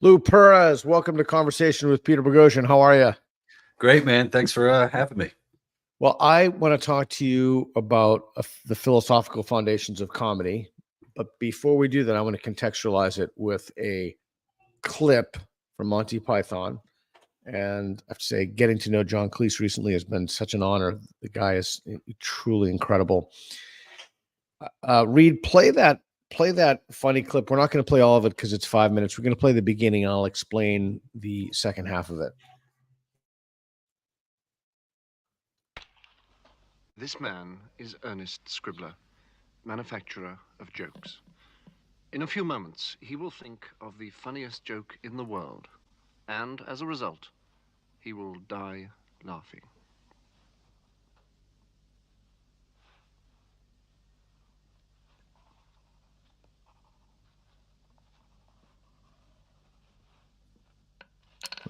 Lou Perez, welcome to Conversation with Peter Boghossian. How are you? Great, man. Thanks for having me. Well, I want to talk to you about the philosophical foundations of comedy. But before we do that, I want to contextualize it with a clip from Monty Python. And I have to say, getting to know John Cleese recently has been such an honor. The guy is truly incredible. Reed, play that funny clip. We're not going to play all of it because it's 5 minutes. We're going to play the beginning, and I'll explain the second half of it. This man is Ernest Scribbler, manufacturer of jokes. In a few moments, he will think of the funniest joke in the world, and as a result, he will die laughing.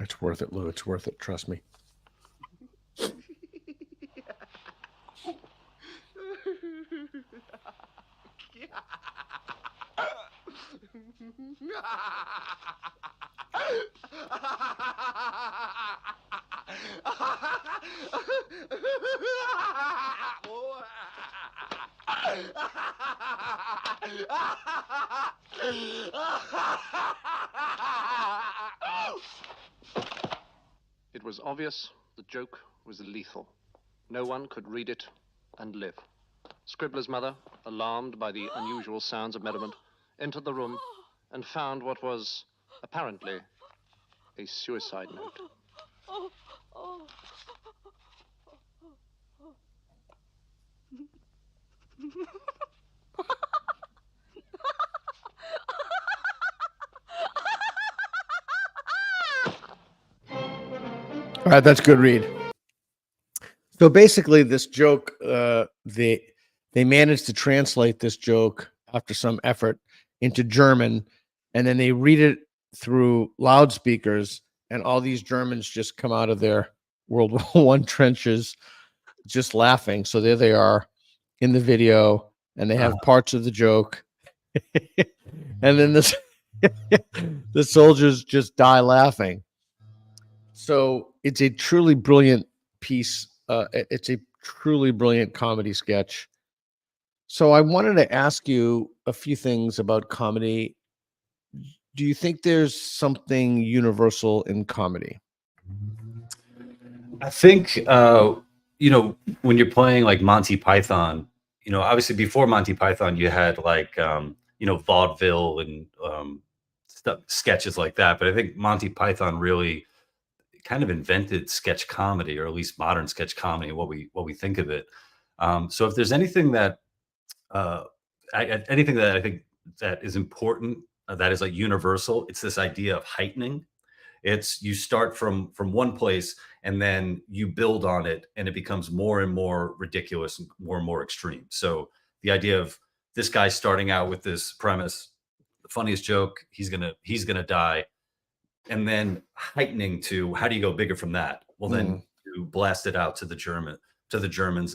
It's worth it, Lou. It's worth it. Trust me. It was obvious the joke was lethal. No one could read it and live. Scribbler's mother, alarmed by the unusual sounds of merriment, entered the room and found what was apparently a suicide note. All right, that's good, Reed. So basically, this joke, they managed to translate this joke after some effort into German, and then they read it through loudspeakers, and all these Germans just come out of their World War I trenches just laughing. So there they are in the video, and they have parts of the joke, and then the soldiers just die laughing. So it's a truly brilliant piece. It's a truly brilliant comedy sketch. So I wanted to ask you a few things about comedy. Do you think there's something universal in comedy? I think, when you're playing like Monty Python, obviously before Monty Python, you had like, vaudeville and sketches like that. But I think Monty Python really kind of invented sketch comedy, or at least modern sketch comedy, what we think of it. So if there's anything that anything that I think that is important, that is like universal, it's this idea of heightening. It's you start from one place and then you build on it, and it becomes more and more ridiculous and more extreme. So the idea of this guy starting out with this premise, the funniest joke, he's gonna die, and then heightening to how do you go bigger from that? Well, then you blast it out to the Germans,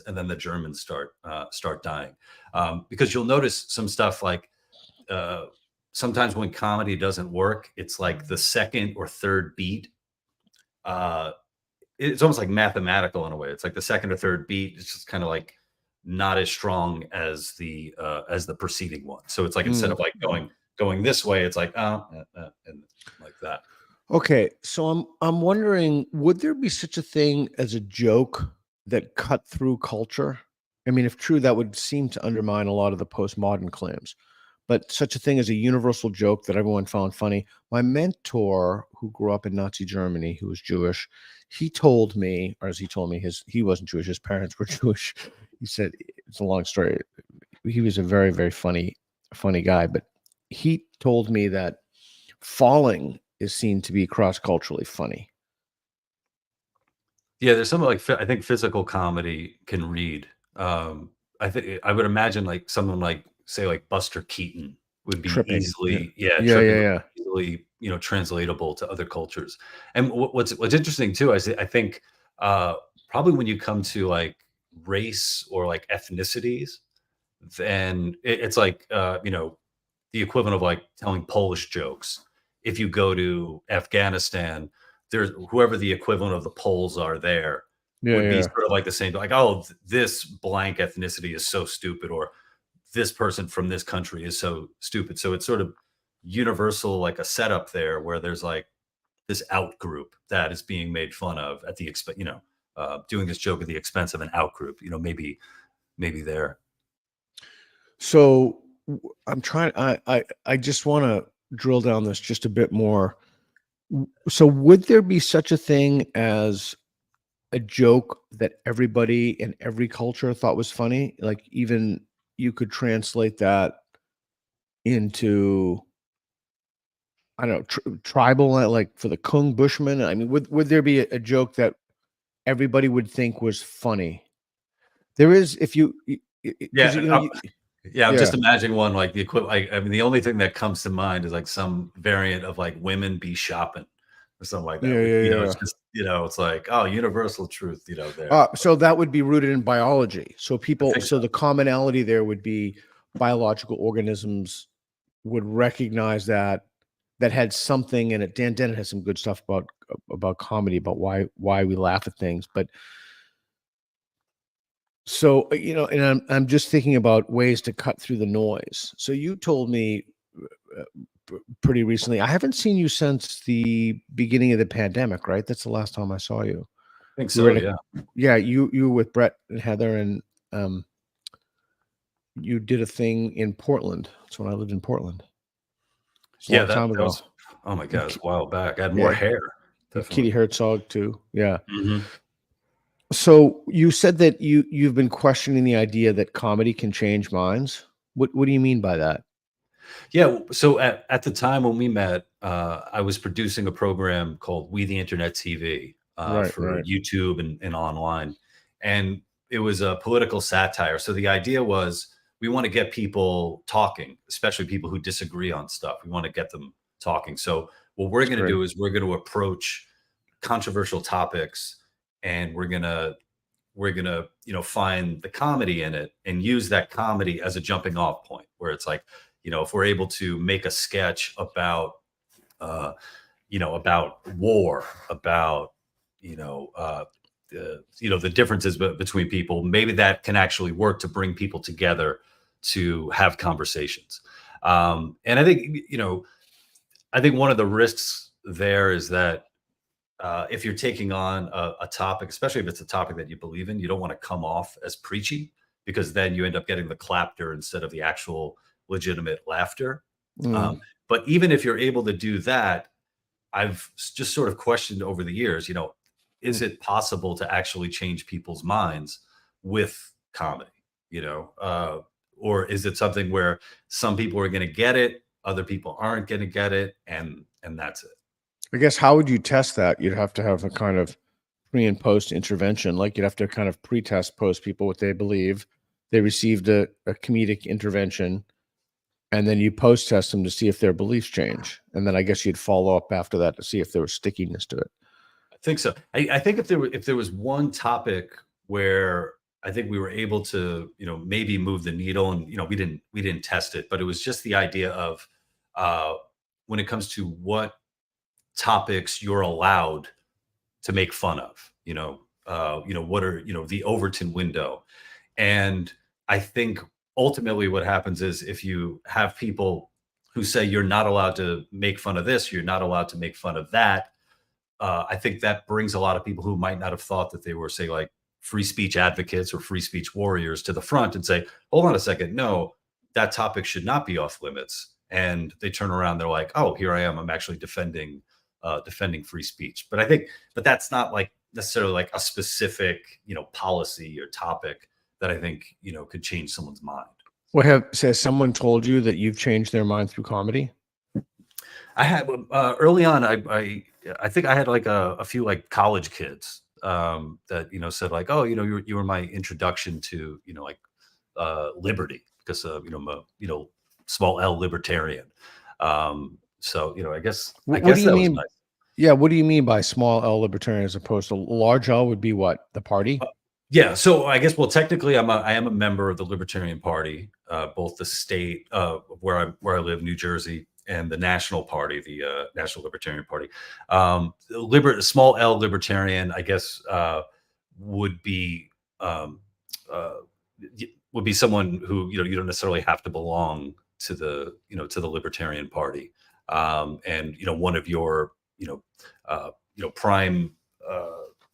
and then the Germans start dying. Because you'll notice some stuff like sometimes when comedy doesn't work, it's like the second or third beat. It's almost like mathematical in a way. It's like the second or third beat is just kind of like not as strong as the preceding one. So it's like instead of like going this way, it's like and like that. Okay, so I'm wondering, would there be such a thing as a joke that cut through culture? I mean, if true, that would seem to undermine a lot of the postmodern claims. But such a thing as a universal joke that everyone found funny. My mentor, who grew up in Nazi Germany, who was Jewish, he told me, or as he told me, he wasn't Jewish, his parents were Jewish. He said, it's a long story. He was a very, very funny guy, but he told me that falling is seen to be cross-culturally funny. Yeah, there's something like I think physical comedy can read. I think I would imagine like someone like say like Buster Keaton would be Tripping. easily easily translatable to other cultures. And what's interesting too is I think probably when you come to like race or like ethnicities, then it's like the equivalent of like telling Polish jokes. if you go to Afghanistan, there's whoever the equivalent of the Poles are there would be sort of like the same, like, oh, this blank ethnicity is so stupid, or this person from this country is so stupid. So it's sort of universal, like a setup there where there's like this out group that is being made fun of at the expense, doing this joke at the expense of an out group, maybe there. So I'm trying, I just want to drill down this just a bit more. So would there be such a thing as a joke that everybody in every culture thought was funny? Like, even you could translate that into, I don't know, tribal, like for the Kung Bushman. I mean, would there be a joke that everybody would think was funny? There is, if you, I'm just imagining one like the equivalent. I mean, the only thing that comes to mind is like some variant of like women be shopping or something like that. It's just, it's like, oh, universal truth, there. So that would be rooted in biology. So the commonality there would be biological organisms would recognize that had something in it. Dan Dennett has some good stuff about comedy, about why we laugh at things. But so, and I'm just thinking about ways to cut through the noise. So you told me pretty recently, I haven't seen you since the beginning of the pandemic, right? That's the last time I saw you. I think so, yeah. Yeah, you were with Brett and Heather, and you did a thing in Portland. That's when I lived in Portland. Yeah, that was, oh my God, it's a while back. I had more hair. Definitely. Kitty Herzog too. Yeah. Mm-hmm. So you said that you've been questioning the idea that comedy can change minds. What do you mean by that? Yeah. So at the time when we met, I was producing a program called We the Internet TV for YouTube and online. And it was a political satire. So the idea was, we want to get people talking, especially people who disagree on stuff. We want to get them talking. So what we're going to do is we're going to approach controversial topics, and we're gonna find the comedy in it and use that comedy as a jumping off point, where it's like, if we're able to make a sketch about war, about the differences between people, maybe that can actually work to bring people together to have conversations. And I think one of the risks there is that if you're taking on a topic, especially if it's a topic that you believe in, you don't want to come off as preachy, because then you end up getting the clapter instead of the actual legitimate laughter. But even if you're able to do that, I've just sort of questioned over the years, is it possible to actually change people's minds with comedy, or is it something where some people are going to get it, other people aren't going to get it, and that's it? I guess, how would you test that? You'd have to have a kind of pre and post intervention. Like, you'd have to kind of pre-test post people what they believe. They received a comedic intervention, and then you post-test them to see if their beliefs change. And then I guess you'd follow up after that to see if there was stickiness to it. I think so. I think if there was one topic where I think we were able to, maybe move the needle, and, we didn't test it, but it was just the idea of when it comes to what topics you're allowed to make fun of, what are, the Overton window. And I think ultimately what happens is, if you have people who say you're not allowed to make fun of this, you're not allowed to make fun of that, I think that brings a lot of people who might not have thought that they were, say, like free speech advocates or free speech warriors to the front and say, hold on a second, no, that topic should not be off limits. And they turn around, they're like, oh, here I am, I'm actually defending free speech. But that's not like necessarily like a specific, policy or topic that I think, could change someone's mind. Has someone told you that you've changed their mind through comedy? I had early on. I think I had like a few like college kids that said like, oh, you were my introduction to liberty, because I'm a small L libertarian. So I guess what do you that mean? was nice. Yeah, what do you mean by small L libertarian as opposed to large L? Would be what, the party? Yeah, so I guess, well, technically, I am a member of the Libertarian Party, both the state where I live, New Jersey, the National Party, the National Libertarian Party. Small L libertarian, I guess, would be someone who, you don't necessarily have to belong to the Libertarian Party. And one of your prime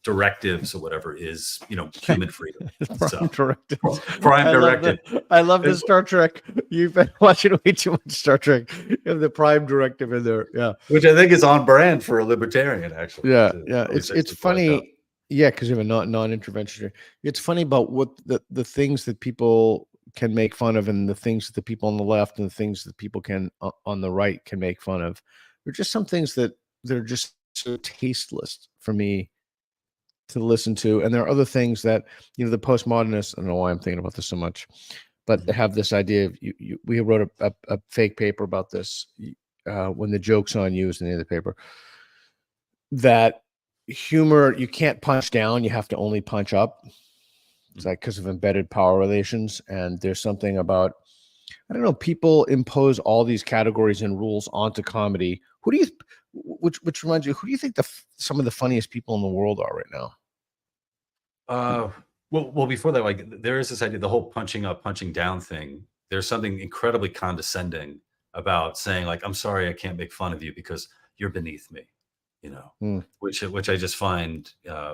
directives or whatever is human freedom. Prime directive. Prime directive. I love the Star Trek. You've been watching way too much Star Trek. You have the prime directive in there. Yeah, which I think is on brand for a libertarian, actually. Yeah. It's funny. Yeah, because you have a non-intervention. It's funny about what the things that people can make fun of, and the things that the people on the left and the things that people can on the right can make fun of. There's just some things that they're just so tasteless for me to listen to, and there are other things that the postmodernists. I don't know why I'm thinking about this so much, but they have this idea of we wrote a fake paper about this when the joke's on you is the name of the paper, that humor, you can't punch down, you have to only punch up. It's like because of embedded power relations. And there's something about, I don't know, people impose all these categories and rules onto comedy. Which reminds you, who do you think some of the funniest people in the world are right now? Well, before that, like, there is this idea, the whole punching up, punching down thing. There's something incredibly condescending about saying, like, I'm sorry, I can't make fun of you because you're beneath me. Which I just find,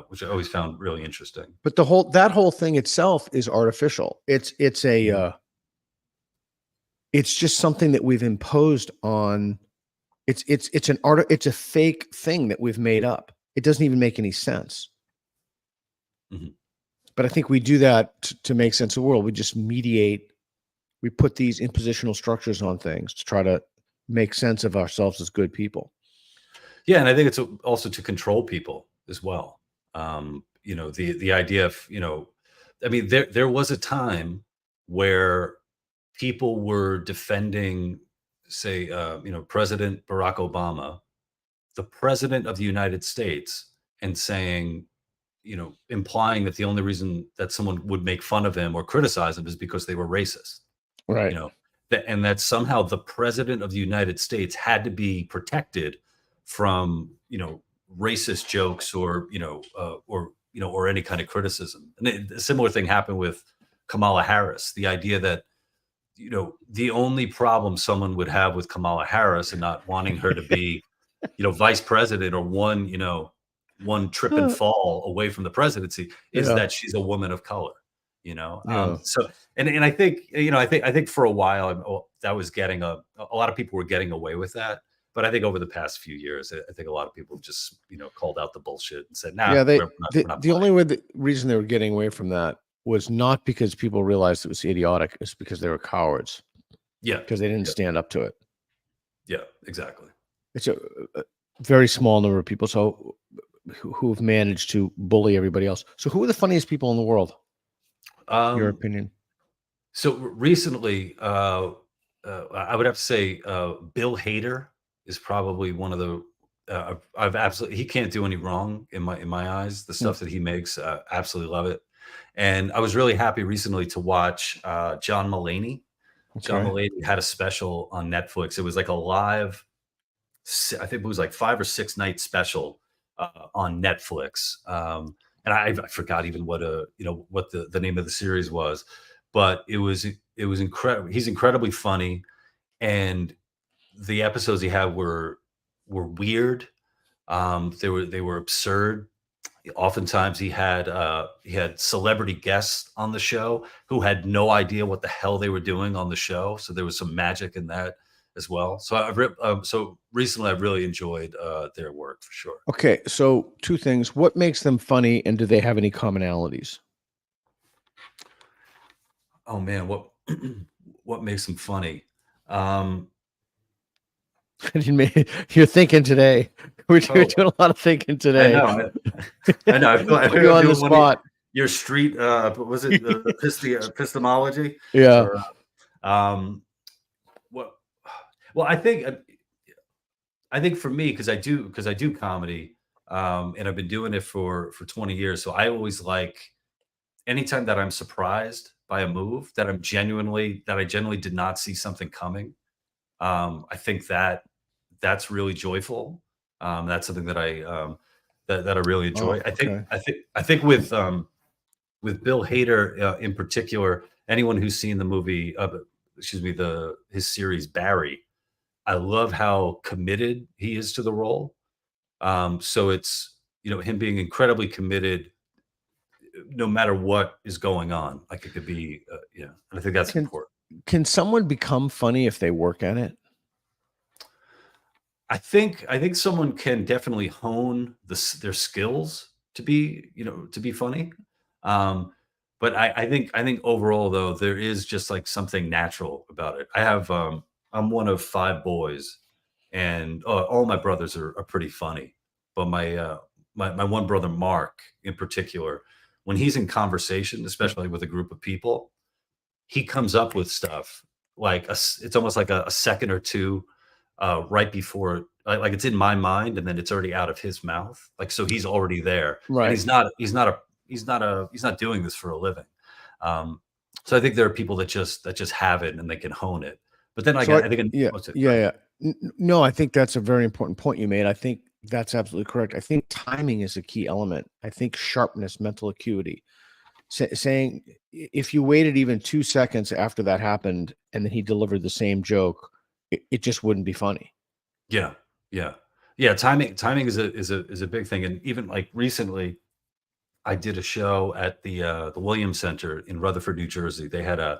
which I always found really interesting. But that whole thing itself is artificial. It's just something that we've imposed on. It's a fake thing that we've made up. It doesn't even make any sense. Mm-hmm. But I think we do that to make sense of the world. We just mediate. We put these impositional structures on things to try to make sense of ourselves as good people. Yeah, and I think it's also to control people as well. The idea of, I mean, there was a time where people were defending, say, President Barack Obama, the president of the United States, and saying, implying that the only reason that someone would make fun of him or criticize him is because they were racist. Right. And that somehow the president of the United States had to be protected from racist jokes or any kind of criticism. And a similar thing happened with Kamala Harris. The idea that the only problem someone would have with Kamala Harris and not wanting her to be vice president or one trip and fall away from the presidency is that she's a woman of color. So and I think I think for a while that was getting a lot of people were getting away with that. But I think over the past few years, I think a lot of people just, called out the bullshit and said, "Nah." Yeah, we're not the only reason they were getting away from that was not because people realized it was idiotic; it's because they were cowards. Yeah, because they didn't stand up to it. Yeah, exactly. It's a very small number of people who have managed to bully everybody else. So, who are the funniest people in the world? Your opinion? So recently, I would have to say Bill Hader is probably one of the he can't do any wrong in my eyes. The stuff that he makes, absolutely love it. And I was really happy recently to watch John Mulaney. Okay. John Mulaney had a special on Netflix. It was like a live, I think it was like 5 or 6 night special on Netflix. And I forgot even what the name of the series was, but it was incredible. He's incredibly funny, and the episodes he had were weird. They were absurd. Oftentimes he had celebrity guests on the show who had no idea what the hell they were doing on the show. So there was some magic in that as well. So so recently I've really enjoyed their work for sure. Okay, so 2 things: what makes them funny, and do they have any commonalities? Oh man, what makes them funny? You're thinking today. We're doing a lot of thinking today. I know. I put you on the spot. Your street, was it the epistemology? Yeah. Or, well, I think for me, because I do comedy, and I've been doing it for 20 years. So I always like anytime that I'm surprised by a move that I genuinely did not see something coming. I think that's really joyful. That's something that I really enjoy. Oh, okay. I think with Bill Hader in particular, anyone who's seen the movie, excuse me, his series Barry, I love how committed he is to the role. So it's, him being incredibly committed no matter what is going on. Like it could be, yeah. And I think that's Can important. can someone become funny if they work at it? I think someone can definitely hone their skills to be funny. Um, but I think overall though there is just like something natural about it. I'm one of five boys, and all my brothers are pretty funny, but my one brother Mark in particular, when he's in conversation, especially with a group of people, he comes up with stuff like it's almost like a second or two right before, like it's in my mind and then it's already out of his mouth. Like so he's already there, and Right. he's not doing this for a living. Um, so I think there are people that just have it and they can hone it. But then So I think yeah, what's it? yeah, yeah. No, I think that's a very important point you made. I think that's absolutely correct. I think timing is a key element. I think sharpness, mental acuity. Saying if you waited even 2 seconds after that happened and then he delivered the same joke, it just wouldn't be funny. Yeah, yeah, yeah. Timing is a big thing, and even like recently, I did a show at the Williams Center in Rutherford, New Jersey. They had a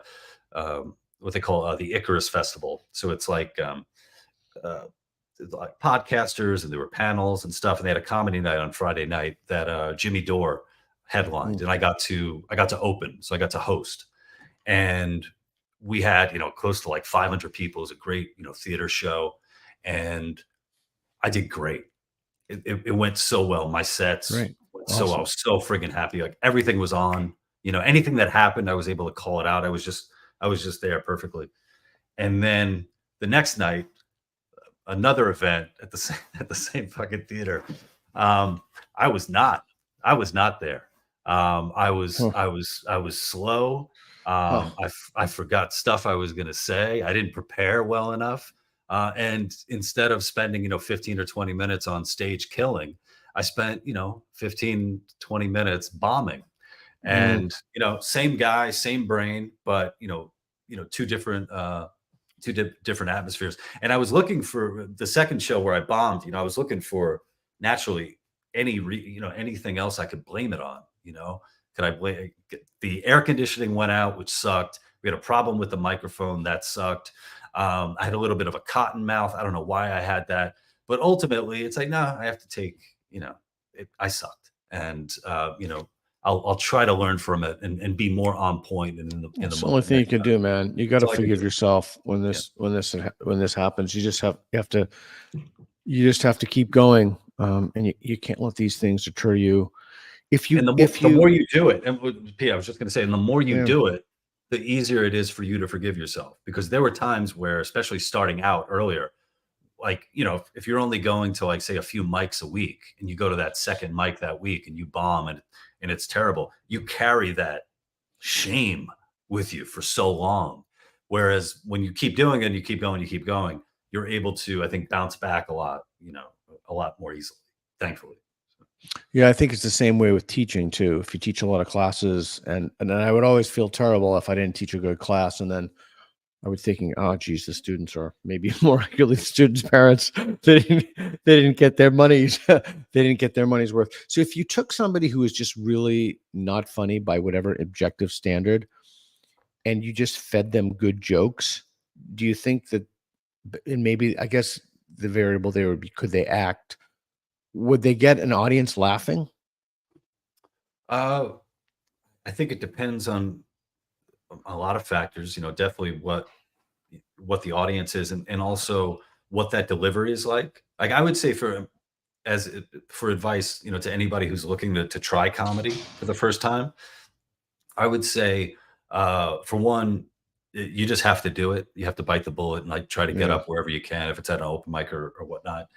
what they call the Icarus Festival. So it's uh, like podcasters, and there were panels and stuff, and they had a comedy night on Friday night that Jimmy Dore headlined, Mm. and I got to open, so I got to host, and we had close to like 500 people. It was a great theater show, and I did great. It went so well. My sets Great. went so well. I Awesome. was so friggin' happy. Like everything was on. Anything that happened, I was able to call it out. I was just there perfectly. And then the next night, another event at the same at the same fucking theater. Um, I was not. I was not there. I was Huh. I was I was slow. Huh. I forgot stuff I was going to say. I didn't prepare well enough. And instead of spending 15 or 20 minutes on stage killing, I spent 15 20 minutes bombing. Mm. And same guy, same brain, but two different different atmospheres. And I was looking for the second show where I bombed. I was looking for naturally anything else I could blame it on. Could I blame the air conditioning went out, which sucked. We had a problem with the microphone that sucked. I had a little bit of a cotton mouth. I don't know why I had that, but ultimately, it's like, no, I have to take. I sucked, and I'll try to learn from it and be more on point and in the It's the only moment thing you next can time. do, man. You got That's to all I can forgive do. yourself when Yeah. this happens. You just have to keep going. And you can't let these things deter you. If And you if the more you you do it, and P, I was just going to say, and the more you yeah, do it, the easier it is for you to forgive yourself. Because there were times where, especially starting out earlier, like if you're only going to like say a few mics a week, and you go to that second mic that week and you bomb and it's terrible, you carry that shame with you for so long. Whereas when you keep doing it, and you keep going, you're able to, I think, bounce back a lot more easily. Thankfully. yeah, I think it's the same way with teaching too. If you teach a lot of classes, and then I would always feel terrible if I didn't teach a good class, and then I was thinking, oh, geez, the students are maybe more regularly the students' parents. They didn't get their money's they didn't get their money's worth. So if you took somebody who is just really not funny by whatever objective standard, and you just fed them good jokes, do you think that? And maybe I guess the variable there would be, could they act? Would they get an audience laughing? Uh, I think it depends on a lot of factors. Definitely what the audience is, and also what that delivery is like. Like I would say for advice, to anybody who's looking to try comedy for the first time, I would say, for one, you just have to do it. You have to bite the bullet and like try to get Yeah. up wherever you can, if it's at an open mic or whatnot.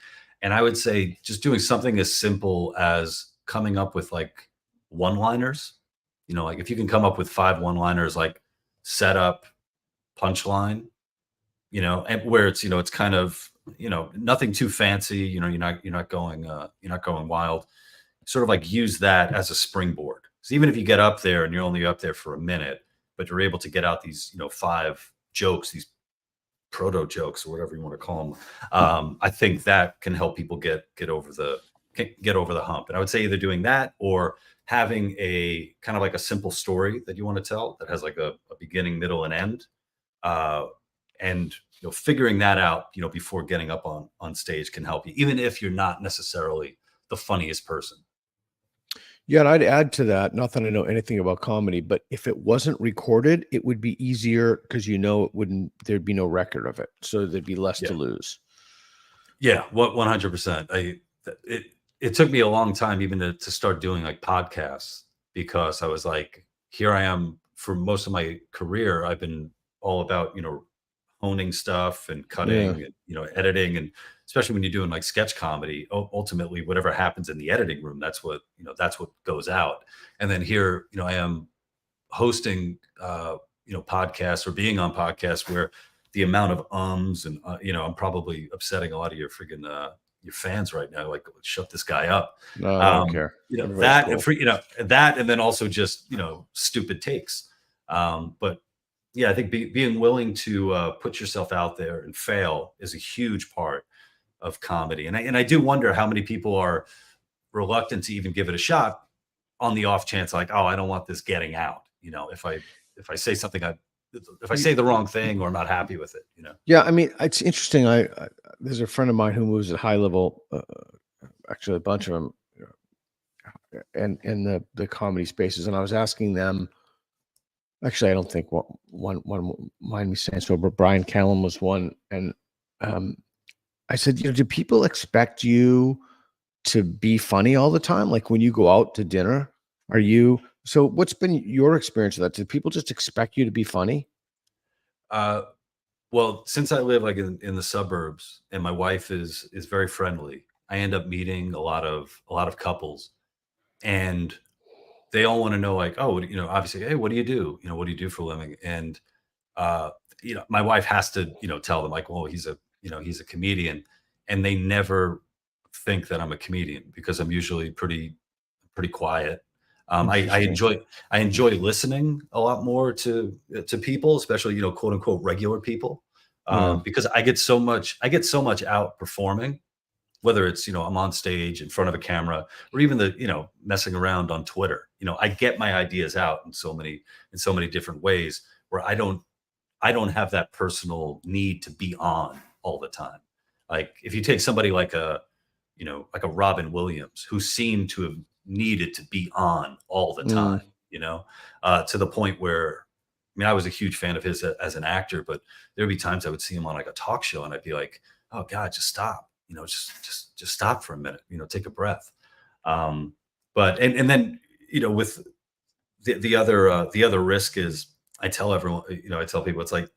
And I would say just doing something as simple as coming up with like one-liners. Like if you can come up with 5 one-liners, like setup, punchline, and where it's, it's kind of, nothing too fancy, you're not going wild. Sort of like use that as a springboard. So even if you get up there and you're only up there for a minute, but you're able to get out these, 5 jokes, these proto jokes or whatever you want to call them. I think that can help people get over the hump. And I would say either doing that or having a kind of like a simple story that you want to tell that has like a beginning, middle, and end. And figuring that out, before getting up on stage can help you, even if you're not necessarily the funniest person. Yeah, and I'd add to that, not that I know anything about comedy, but if it wasn't recorded, it would be easier because there'd be no record of it. So there'd be less to lose. Yeah, 100%. It took me a long time even to start doing like podcasts, because I was like, here I am for most of my career. I've been all about, honing stuff and cutting and, editing, and especially when you're doing like sketch comedy, ultimately whatever happens in the editing room, that's what goes out. And then here, I am hosting, podcasts or being on podcasts where the amount of ums and, I'm probably upsetting a lot of your freaking, your fans right now, like, shut this guy up. No, I don't care. That, cool. That, and then also just, stupid takes. But yeah, I think being willing to put yourself out there and fail is a huge part of comedy. And I do wonder how many people are reluctant to even give it a shot on the off chance, like, oh, I don't want this getting out. If I say something, if I say the wrong thing or I'm not happy with it, Yeah, I mean, it's interesting. There's a friend of mine who moves at high level, actually a bunch of them, and in the comedy spaces. And I was asking them, actually, I don't think one mind me saying so, but Brian Callen was one. And I said, do people expect you to be funny all the time? Like when you go out to dinner, so what's been your experience of that? Do people just expect you to be funny? Well, since I live like in the suburbs and my wife is very friendly, I end up meeting a lot of couples, and they all want to know, like, oh, obviously, hey, what do you do? What do you do for a living? And my wife has to, tell them, like, well, he's a comedian, and they never think that I'm a comedian because I'm usually pretty quiet. I enjoy listening a lot more to people, especially, quote unquote, regular people, because I get so much out performing, whether it's, I'm on stage in front of a camera or even the, messing around on Twitter. I get my ideas out in so many different ways where I don't have that personal need to be on all the time. Like if you take somebody like a Robin Williams, who seemed to have needed to be on all the time, to the point where, I was a huge fan of his as an actor, but there'd be times I would see him on like a talk show and I'd be like, oh God, just stop, just stop for a minute, take a breath. But, and then, with the other risk is I tell everyone, I tell people, it's like,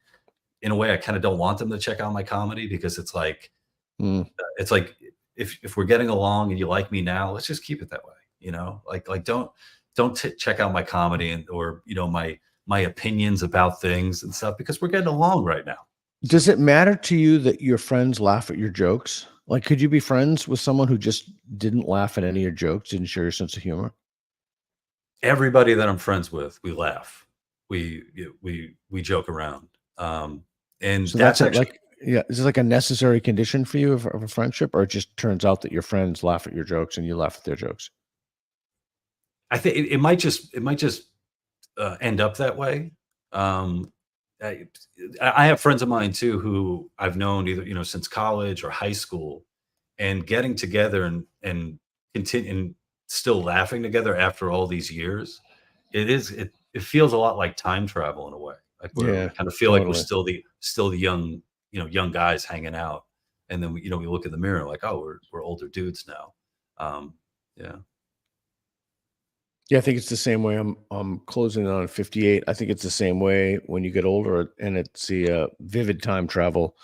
in a way, I kind of don't want them to check out my comedy because it's like, if we're getting along and you like me now, let's just keep it that way. Like don't check out my comedy or my opinions about things and stuff, because we're getting along right now. Does it matter to you that your friends laugh at your jokes? Like, could you be friends with someone who just didn't laugh at any of your jokes, didn't share your sense of humor? Everybody that I'm friends with, we laugh, we joke around, and So that's that's actually, is it like a necessary condition for you of a friendship, or it just turns out that your friends laugh at your jokes and you laugh at their jokes? I think it might just end up that way. I have friends of mine too who I've known either since college or high school, and getting together and continue and still laughing together after all these years. It feels a lot like time travel in a way. Like we kind of feel like we're still the young young guys hanging out, and then we look in the mirror like, oh, we're older dudes now. Yeah. Yeah, I think it's the same way. I'm closing on 58. I think it's the same way when you get older, and it's the vivid time travel.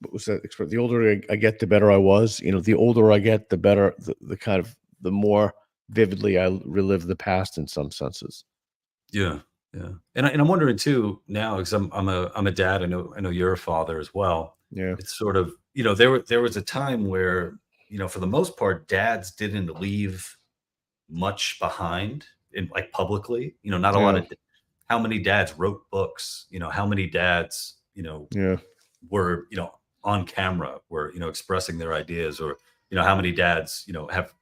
What was that? The older I get, the better I was. The older I get, the better the kind of the more vividly I relive the past in some senses. Yeah. Yeah. And I'm wondering too now, because I'm a dad. I know you're a father as well. Yeah. It's sort of, there was a time where, for the most part, dads didn't leave much behind in like publicly, not a lot Yeah. of, how many dads wrote books, how many dads, Yeah. were, on camera, were, expressing their ideas, or, how many dads, have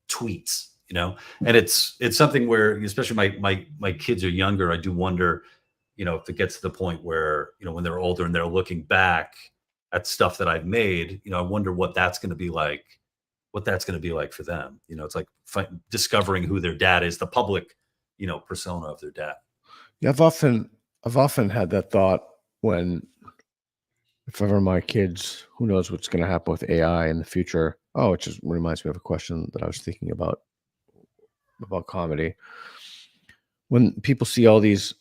tweets, and it's something where, especially my kids are younger. I do wonder, if it gets to the point where, when they're older and they're looking back at stuff that I've made, I wonder what that's going to be like, for them. It's like discovering who their dad is, the public, persona of their dad. Yeah, I've often had that thought when, if ever my kids, who knows what's going to happen with AI in the future. Oh, it just reminds me of a question that I was thinking about comedy. When people see all these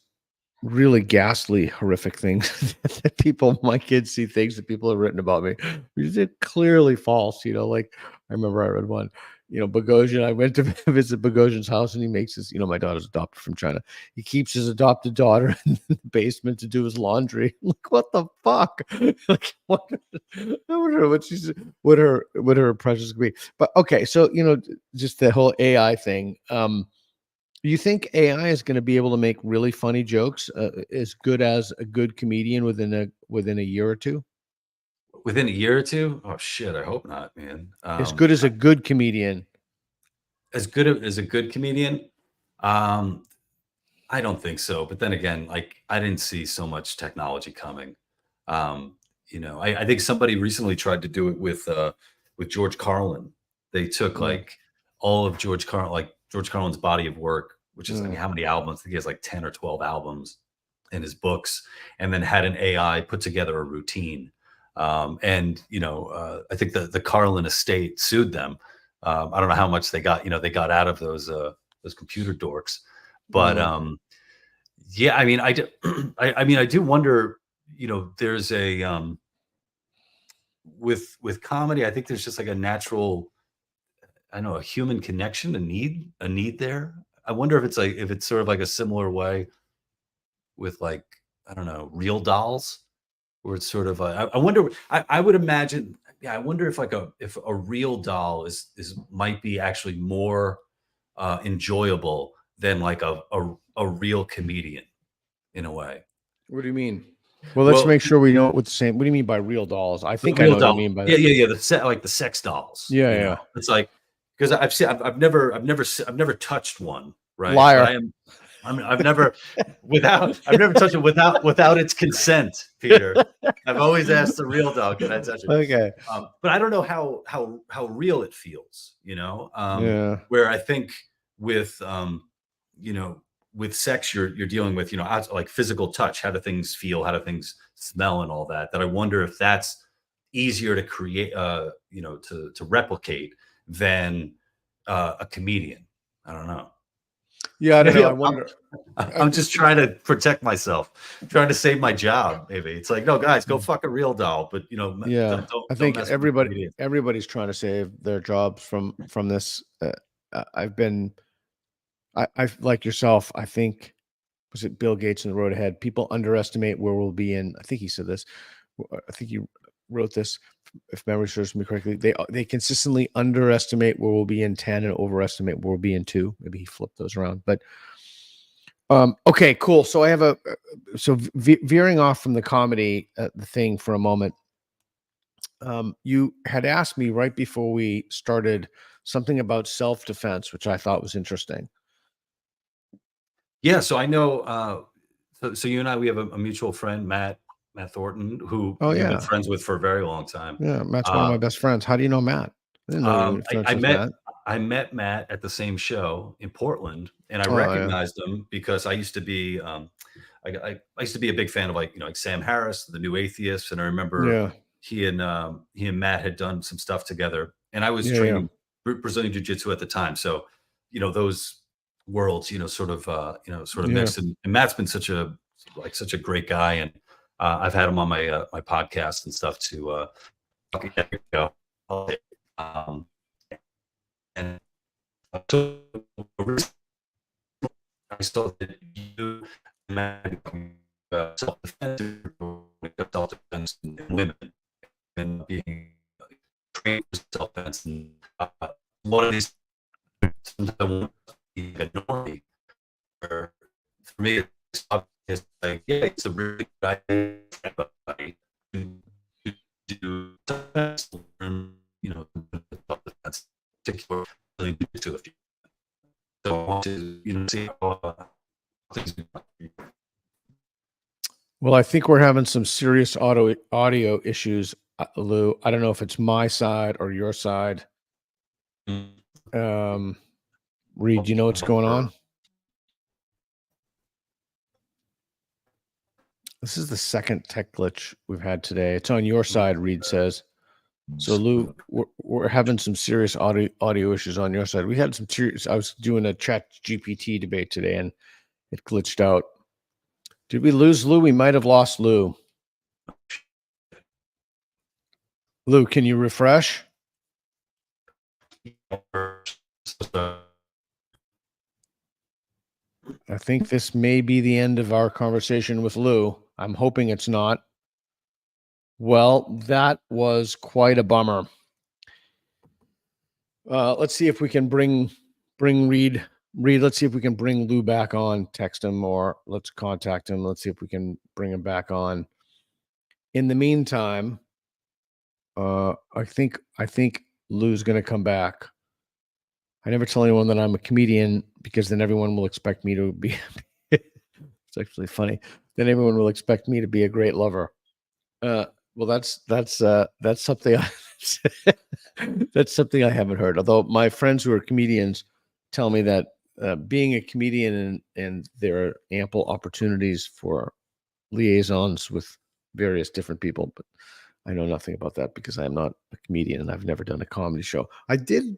really ghastly, horrific things that my kids see things that people have written about me, which is clearly false. Like I remember I read one, Boghossian. I went to visit Boghossian's house, and he makes his, my daughter's adopted from China. He keeps his adopted daughter in the basement to do his laundry. Like, what the fuck? Like, what? I wonder what her impressions could be. But okay, so just the whole AI thing. You think AI is going to be able to make really funny jokes as good as a good comedian within a year or two? Within a year or two? Oh shit! I hope not, man. As good as a good comedian. As good as a good comedian? I don't think so. But then again, like, I didn't see so much technology coming. I think somebody recently tried to do it with George Carlin. They took like all of George Carlin's body of work, which is, I mean, how many albums? I think he has like 10 or 12 albums in his books, and then had an AI put together a routine. I think the Carlin estate sued them. I don't know how much they got out of those computer dorks, but yeah, I mean, I do, I do wonder, there's a with comedy, I think there's just like a natural, I don't know, a human connection, a need there. I wonder if it's sort of like a similar way with, like, I don't know, real dolls, where it's sort of I wonder, I would imagine, yeah, I wonder if if a real doll is might be actually more enjoyable than like a real comedian, in a way. What do you mean? Well, let's make sure we know what the same. What do you mean by real dolls? I think I know what you mean by that. Yeah. Like the sex dolls. Yeah. It's like, because I've never touched one. Right. Liar. But I've never touched it without its consent, Peter. I've always asked the real doll, can I touch it? Okay. But I don't know how real it feels, Yeah. where I think with, with sex, you're dealing with, like physical touch. How do things feel? How do things smell and all that? That I wonder if that's easier to create, to replicate than a comedian. I don't know. Yeah, I don't know. I wonder. I'm just trying to protect myself, trying to save my job. Maybe it's like, no, guys, go fuck a real doll. But yeah, I think everybody's trying to save their jobs from this. I've like yourself. I think, was it Bill Gates in The Road Ahead? People underestimate where we'll be in. I think he said this. I think you wrote this, if memory serves me correctly. They consistently underestimate where we'll be in 10 and overestimate where we'll be in 2. Maybe he flipped those around, but okay, cool. So I have veering off from the comedy the thing for a moment. You had asked me right before we started something about self-defense, which I thought was interesting. Yeah, so I know. So you and I, we have a mutual friend, Matt Thornton, who we've been friends with for a very long time. Yeah, Matt's one of my best friends. How do you know Matt? I didn't know Matt. I met Matt at the same show in Portland, and I recognized him because I used to be, I used to be a big fan of like Sam Harris, the New Atheists, and I remember he and Matt had done some stuff together, and I was training Brazilian Jiu-Jitsu at the time, so those worlds, sort of mixed, and Matt's been such a great guy, and I've had him on my my podcast and stuff too. And so I saw that you And one of these sometimes annoying. For me, it's like, yeah, it's a really good idea to do, you know, that's particularly to a few. So I want to, you know, see how things. Well, I think we're having some serious audio issues, Lou. I don't know if it's my side or your side. Reed, do you know what's going on? This is the second tech glitch we've had today. It's on your side, Reed says. So, Lou, we're having some serious audio issues on your side. We had some serious. I was doing a Chat GPT debate today, and it glitched out. Did we lose Lou? We might have lost Lou. Lou, can you refresh? I think this may be the end of our conversation with Lou. I'm hoping it's not. Well, that was quite a bummer. Let's see if we can bring Reed. Let's see if we can bring Lou back on. Text him or let's contact him. Let's see if we can bring him back on. In the meantime, I think Lou's going to come back. I never tell anyone that I'm a comedian because then everyone will expect me to be. It's actually funny. Then everyone will expect me to be a great lover. Well, that's something that's something I haven't heard. Although my friends who are comedians tell me that being a comedian and there are ample opportunities for liaisons with various different people, but I know nothing about that because I'm not a comedian and I've never done a comedy show. I did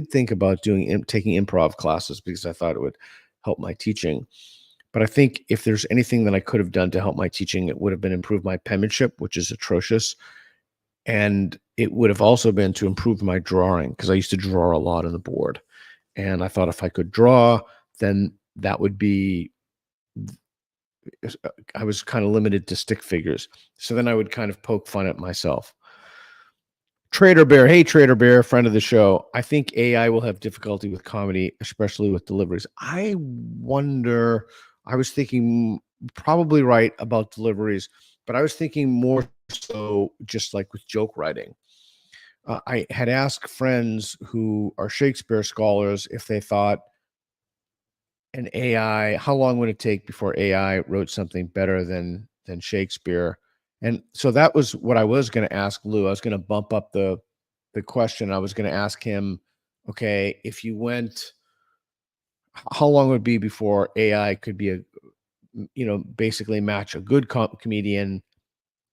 think about taking improv classes because I thought it would help my teaching. But I think if there's anything that I could have done to help my teaching, it would have been improve my penmanship, which is atrocious. And it would have also been to improve my drawing because I used to draw a lot on the board. And I thought if I could draw, then that would be, I was kind of limited to stick figures. So then I would kind of poke fun at myself. Trader Bear. Hey, Trader Bear, friend of the show. I think AI will have difficulty with comedy, especially with deliveries. I wonder, I was thinking probably right about deliveries, but I was thinking more so just like with joke writing. I had asked friends who are Shakespeare scholars if they thought an AI, how long would it take before AI wrote something better than Shakespeare? And so that was what I was going to ask Lou. I was going to bump up the question. I was going to ask him, okay, if you went, how long would it be before AI could be basically match a good comedian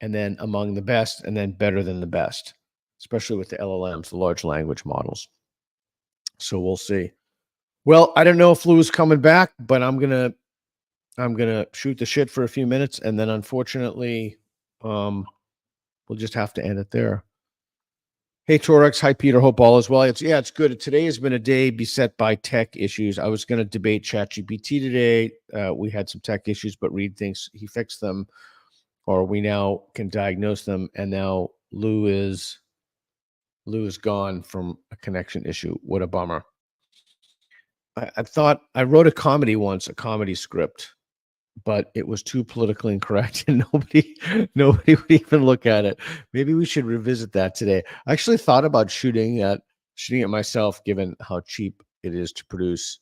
and then among the best and then better than the best, especially with the LLMs, the large language models. So we'll see. Well, I don't know if Lou is coming back, but I'm gonna shoot the shit for a few minutes, and then unfortunately, we'll just have to end it there. Hey, Torex. Hi, Peter. Hope all is well. It's good. Today has been a day beset by tech issues. I was going to debate ChatGPT today. We had some tech issues, but Reed thinks he fixed them, or we now can diagnose them. And now Lou is gone from a connection issue. What a bummer. I thought I wrote a comedy once, a comedy script, but it was too politically incorrect and nobody would even look at it. Maybe we should revisit that today. I actually thought about shooting it myself, given how cheap it is to produce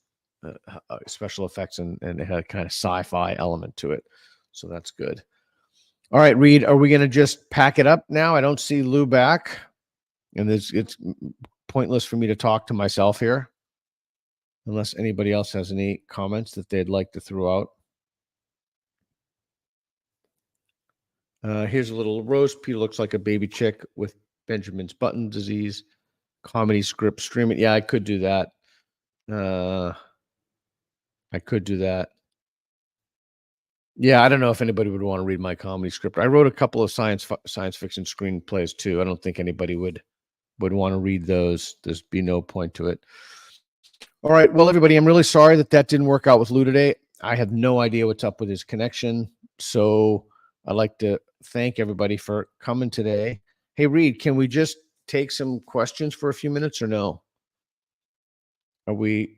special effects and it had a kind of sci-fi element to it. So that's good. All right, Reed, are we going to just pack it up now? I don't see Lou back, and it's pointless for me to talk to myself here. Unless anybody else has any comments that they'd like to throw out. Here's a little roast. Peter looks like a baby chick with Benjamin's button disease. Comedy script streaming. Yeah, I could do that. Yeah, I don't know if anybody would want to read my comedy script. I wrote a couple of science fiction screenplays too. I don't think anybody would want to read those. There's be no point to it. All right. Well, everybody, I'm really sorry that didn't work out with Lou today. I have no idea what's up with his connection. So I'd like to thank everybody for coming today. Hey, Reed, can we just take some questions for a few minutes or no? Are we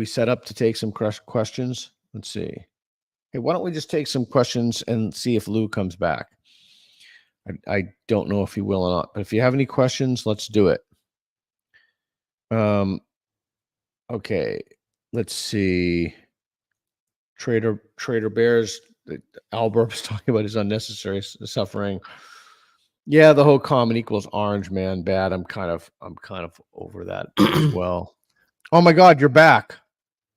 set up to take some questions? Let's see. Hey, why don't we just take some questions and see if Lou comes back? I don't know if he will or not, but if you have any questions, let's do it. Okay, let's see. Trader Bears, Albert was talking about his unnecessary suffering. Yeah, the whole common equals orange man bad. I'm kind of over that as well. Oh my God, you're back.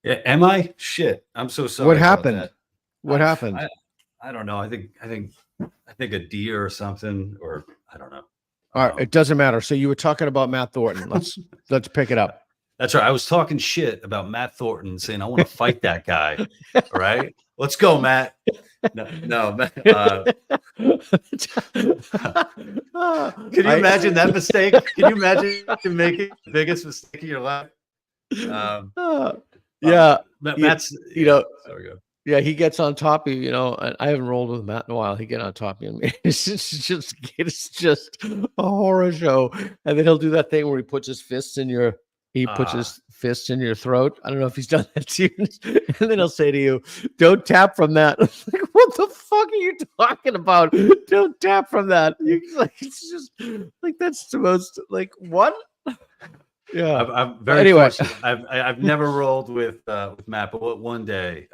Yeah, am I? Shit, I'm so sorry. What happened? What happened? I don't know. I think a deer or something, or I don't know. All right, it doesn't matter. So you were talking about Matt Thornton. Let's pick it up. That's right. I was talking shit about Matt Thornton, saying I want to fight that guy. All right, let's go, Matt. No. Can you imagine that mistake? Can you imagine making the biggest mistake of your life? Yeah, Matt's. You know. There we go. Yeah, he gets on top of you, and I haven't rolled with Matt in a while. He get on top of you. It's just a horror show. And then he'll do that thing where he puts his fists in your throat. I don't know if he's done that to you. And then he'll say to you, "Don't tap from that." Like, what the fuck are you talking about? Don't tap from that. It's just like, that's the most, like, what? Yeah, I'm very fortunate. I've never rolled with Matt, but one day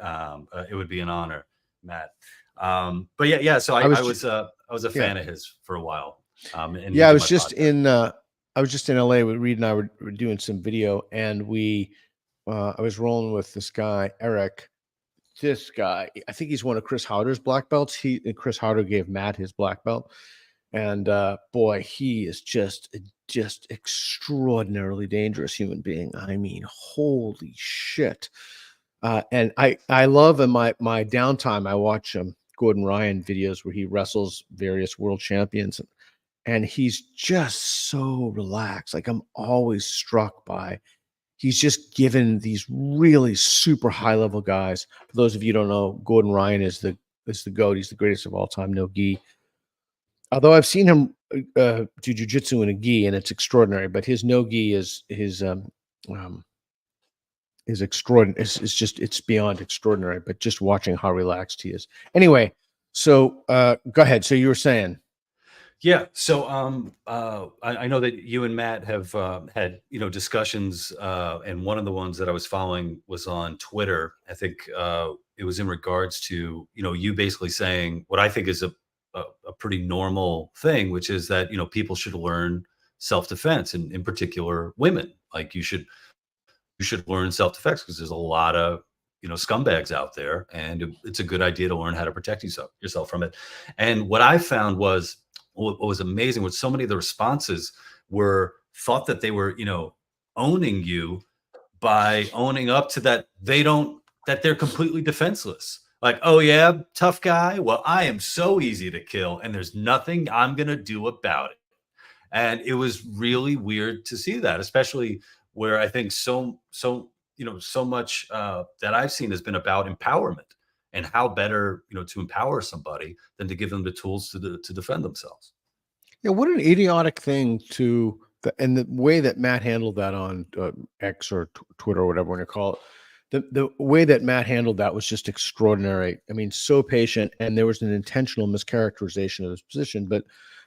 it would be an honor, Matt. But yeah. So I was a fan of his for a while. And I was just in LA with Reed and I were doing some video, and I was rolling with this guy Eric. This guy, I think he's one of Chris Howder's black belts. Chris Howder gave Matt his black belt, and boy, he is just extraordinarily dangerous human being. I mean, holy shit. And I love, in my downtime, I watch Gordon Ryan videos where he wrestles various world champions, and he's just so relaxed. Like, I'm always struck by, he's just given these really super high level guys. For those of you who don't know, Gordon Ryan is the GOAT. He's the greatest of all time, no gi. Although I've seen him do jiu-jitsu in a gi, and it's extraordinary, but his no gi is extraordinary. It's beyond extraordinary. But just watching how relaxed he is. Anyway, so go ahead. So you were saying. Yeah. So I know that you and Matt have had discussions, and one of the ones that I was following was on Twitter. I think it was in regards to you basically saying what I think is a pretty normal thing, which is that people should learn self-defense, and in particular women. Like, you should learn self-defense because there's a lot of scumbags out there, and it's a good idea to learn how to protect yourself from it. And what I found was, what was amazing was so many of the responses thought that they were owning you by owning up to that that they're completely defenseless. Like, oh yeah, tough guy. Well, I am so easy to kill, and there's nothing I'm gonna do about it. And it was really weird to see that, especially where I think so much that I've seen has been about empowerment, and how better to empower somebody than to give them the tools to defend themselves. Yeah, what an idiotic thing and the way that Matt handled that on X or Twitter or whatever you call it. The way that Matt handled that was just extraordinary. I mean, so patient, and there was an intentional mischaracterization of his position. But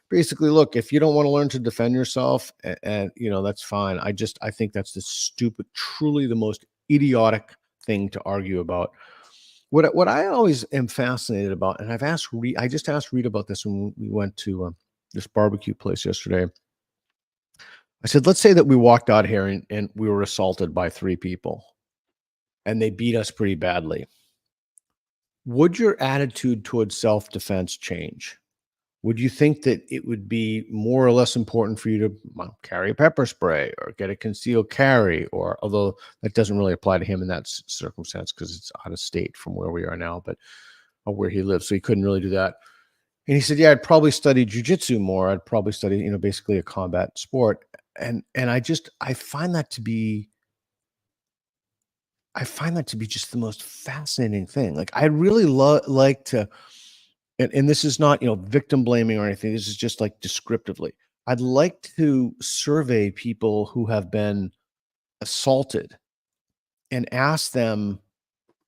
basically, look, if you don't want to learn to defend yourself, and that's fine. I think that's the stupid, truly the most idiotic thing to argue about. What I always am fascinated about, and I just asked Reed about this when we went to this barbecue place yesterday. I said, let's say that we walked out here and we were assaulted by 3 people, and they beat us pretty badly. Would your attitude towards self-defense change? Would you think that it would be more or less important for you to carry a pepper spray or get a concealed carry? Or, although that doesn't really apply to him in that circumstance because it's out of state from where we are now, but where he lives, so he couldn't really do that. And he said, "Yeah, I'd probably study jiu-jitsu more. I'd probably study, basically a combat sport." And I find that to be just the most fascinating thing. Like, I really like to, and this is not, victim blaming or anything. This is just like descriptively. I'd like to survey people who have been assaulted and ask them,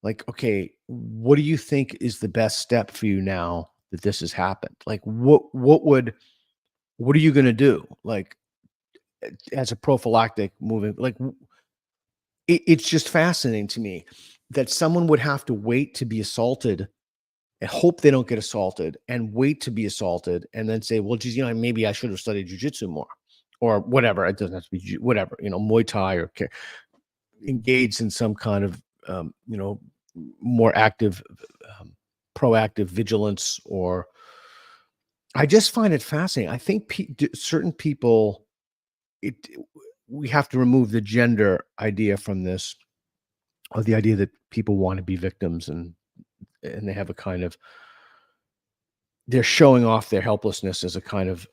like, okay, what do you think is the best step for you now that this has happened? Like, what are you going to do? Like, as a prophylactic moving, like, it's just fascinating to me that someone would have to wait to be assaulted and hope they don't get assaulted and wait to be assaulted and then say, well, geez, maybe I should have studied jiu-jitsu more or whatever. It doesn't have to be whatever, Muay Thai or engaged in some kind of, more active, proactive vigilance. Or I just find it fascinating. I think certain people, we have to remove the gender idea from this, or the idea that people want to be victims and they have a kind of, they're showing off their helplessness as a kind of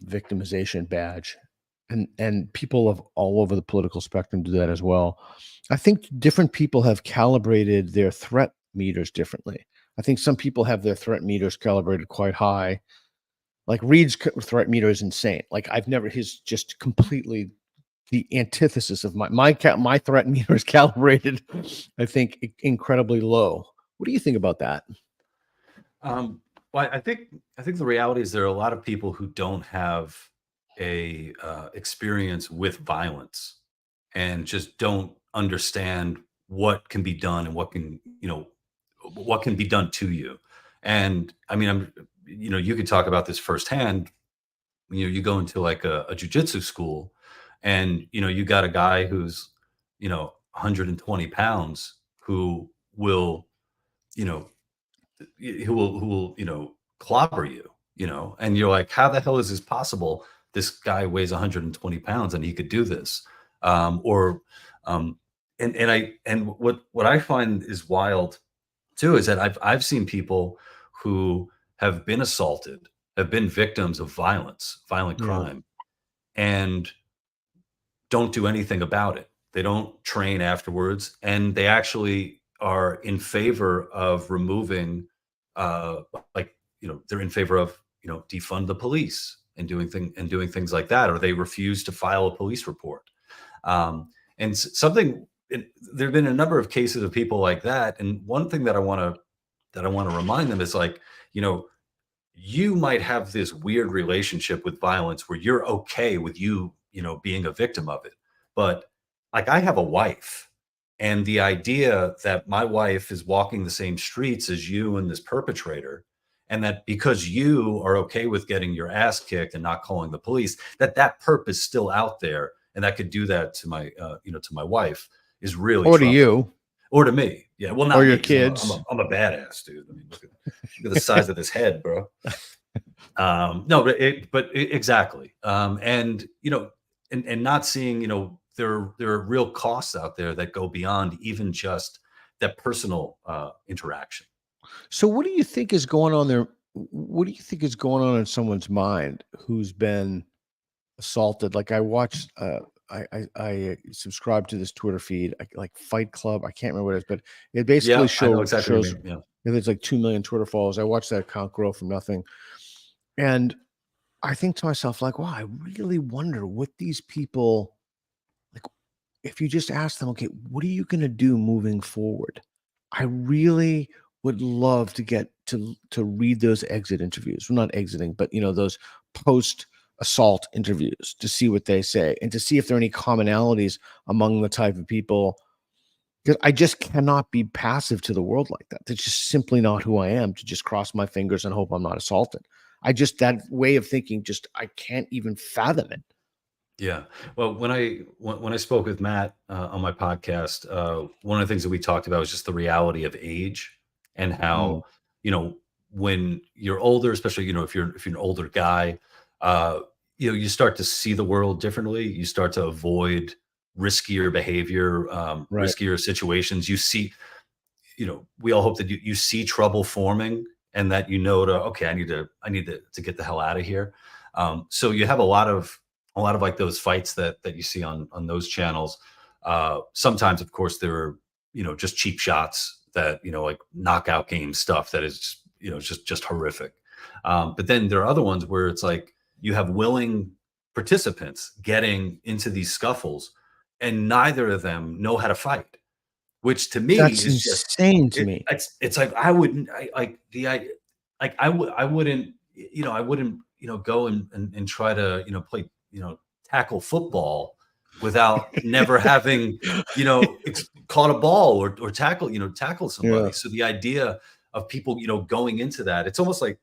victimization badge. And people of all over the political spectrum do that as well. I think different people have calibrated their threat meters differently. I think some people have their threat meters calibrated quite high. Like Reed's threat meter is insane. Like his just completely the antithesis of my threat meter is calibrated, I think, incredibly low. What do you think about that? Well, I think the reality is there are a lot of people who don't have a experience with violence and just don't understand what can be done and what can be done to you. And I mean, you could talk about this firsthand. You go into like a jiu-jitsu school and, you got a guy who's, 120 pounds who will, clobber you, and you're like, how the hell is this possible? This guy weighs 120 pounds and he could do this. And what I find is wild too, is that I've seen people who have been assaulted, have been victims of violent crime, and don't do anything about it. They don't train afterwards, and they actually are in favor of removing, they're in favor of, defund the police and doing things like that, or they refuse to file a police report. There have been a number of cases of people like that. And one thing that I want to remind them is, like, you might have this weird relationship with violence where you're okay with being a victim of it. But like, I have a wife, and the idea that my wife is walking the same streets as you and this perpetrator, and that because you are okay with getting your ass kicked and not calling the police, that perp is still out there, and that could do that to my, to my wife, is really or troubling. to you, or to me. Yeah. Well, not or your me, 'cause kids. I'm a badass, dude. I mean, look at the size of this head, bro. No, but exactly. And not seeing, there are real costs out there that go beyond even just that personal interaction. So what do you think is going on there? What do you think is going on in someone's mind who's been assaulted? Like, I watched, I subscribe to this Twitter feed, like Fight Club. I can't remember what it is, but it basically I know exactly what shows, you mean. there's like 2 million Twitter followers. I watched that account grow from nothing. And I think to myself, like, wow, I really wonder what these people, like, if you just ask them, okay, what are you going to do moving forward? I really would love to get to read those exit interviews. Well, not exiting, but those post assault interviews, to see what they say and to see if there are any commonalities among the type of people. Because I just cannot be passive to the world like that. That's just simply not who I am, to just cross my fingers and hope I'm not assaulted. That way of thinking, I can't even fathom it. Yeah. Well, when I spoke with Matt on my podcast, one of the things that we talked about was just the reality of age, and how, when you're older, especially, if you're an older guy, you start to see the world differently. You start to avoid riskier behavior, Right. riskier situations. You see, we all hope that you see trouble forming, and that, okay, I need to get the hell out of here. So you have a lot of like those fights that you see on those channels. Sometimes, of course, there are, just cheap shots that, like knockout game stuff that is, just horrific. But then there are other ones where it's like, you have willing participants getting into these scuffles, and neither of them know how to fight, which to me That's is just insane to me. it's like I wouldn't I wouldn't I wouldn't go and try to play tackle football without never having caught a ball or tackle somebody. Yeah. So the idea of people going into that, it's almost like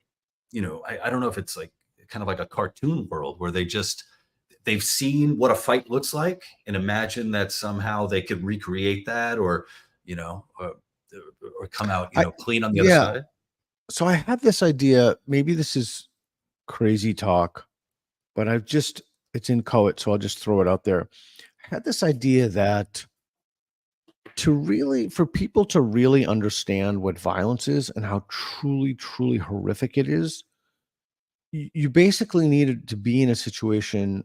I don't know if it's like kind of like a cartoon world where they've seen what a fight looks like and imagine that somehow they could recreate that or come out clean on the other Yeah. side. So I had this idea, maybe this is crazy talk, but it's in Coet, so I'll just throw it out there. I had this idea that for people to really understand what violence is and how truly, truly horrific it is, you basically needed to be in a situation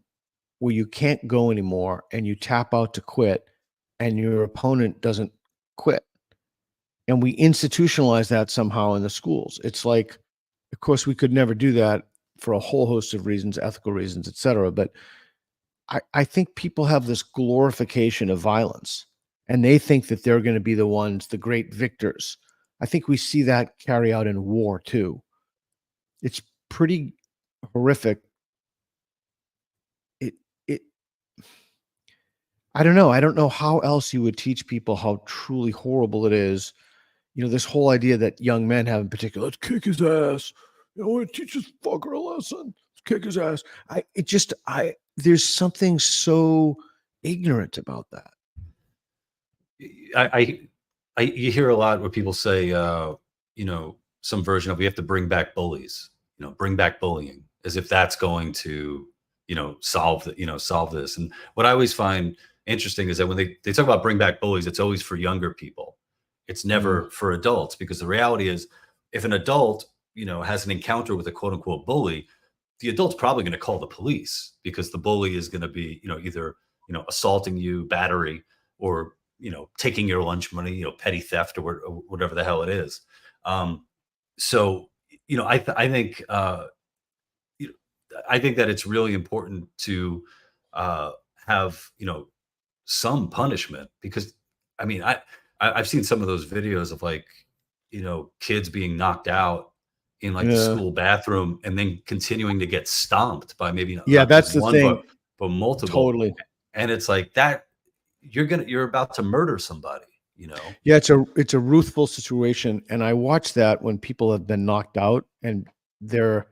where you can't go anymore and you tap out to quit and your opponent doesn't quit. And we institutionalize that somehow in the schools. It's like, of course, we could never do that for a whole host of reasons, ethical reasons, etc. But I think people have this glorification of violence and they think that they're going to be the ones, the great victors. I think we see that carry out in war too. It's pretty horrific. I don't know. I don't know how else you would teach people how truly horrible it is. This whole idea that young men have in particular, let's kick his ass. Teach this fucker a lesson. Let's kick his ass. There's something so ignorant about that. You hear a lot where people say, some version of we have to bring back bullies, bring back bullying, as if that's going to, solve this. And what I always find interesting is that when they talk about bring back bullies, it's always for younger people. It's never for adults, because the reality is if an adult, has an encounter with a quote unquote bully, the adult's probably going to call the police because the bully is going to be, either, assaulting you, battery, or, taking your lunch money, petty theft or whatever the hell it is. So, I think that it's really important to have, some punishment, because I've seen some of those videos of like, kids being knocked out in like the school bathroom and then continuing to get stomped by maybe not that's just the one, thing. but multiple. Totally. And it's like that you're about to murder somebody, Yeah, it's a ruthful situation. And I watch that when people have been knocked out and their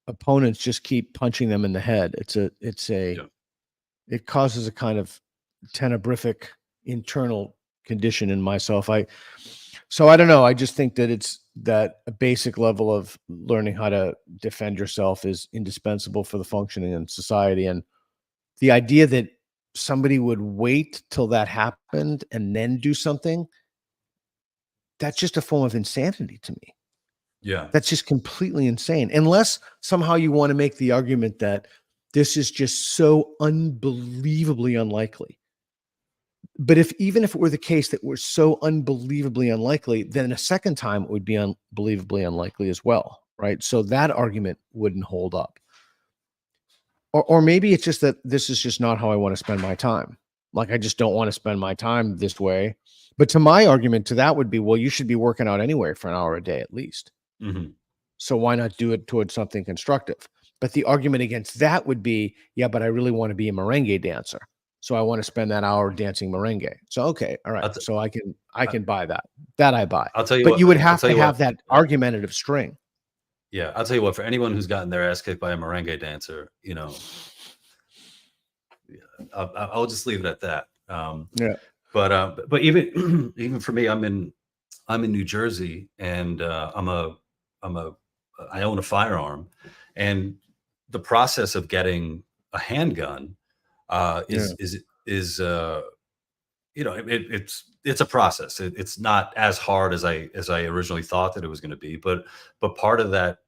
opponents just keep punching them in the head. It causes a kind of tenebrific internal condition in myself. So I don't know. I just think that it's that a basic level of learning how to defend yourself is indispensable for the functioning in society. And the idea that somebody would wait till that happened and then do something, that's just a form of insanity to me. Yeah. That's just completely insane. Unless somehow you want to make the argument that this is just so unbelievably unlikely. But even if it were the case that we're so unbelievably unlikely, then a second time it would be unbelievably unlikely as well, right? So that argument wouldn't hold up. Or maybe it's just that this is just not how I want to spend my time. Like, I just don't want to spend my time this way. But to my argument to that would be, well, you should be working out anyway for an hour a day at least. Mm-hmm. So why not do it towards something constructive? But the argument against that would be, yeah, but I really want to be a merengue dancer. So I want to spend that hour dancing merengue. So, okay. All right. So I can buy that. That I buy. I'll tell you but what, you would have to have that argumentative string. Yeah. I'll tell you what, for anyone who's gotten their ass kicked by a merengue dancer, I'll just leave it at that. But even, even for me, I'm in New Jersey, and I own a firearm, and the process of getting a handgun it's a process. It's not as hard as I originally thought that it was going to be, but part of that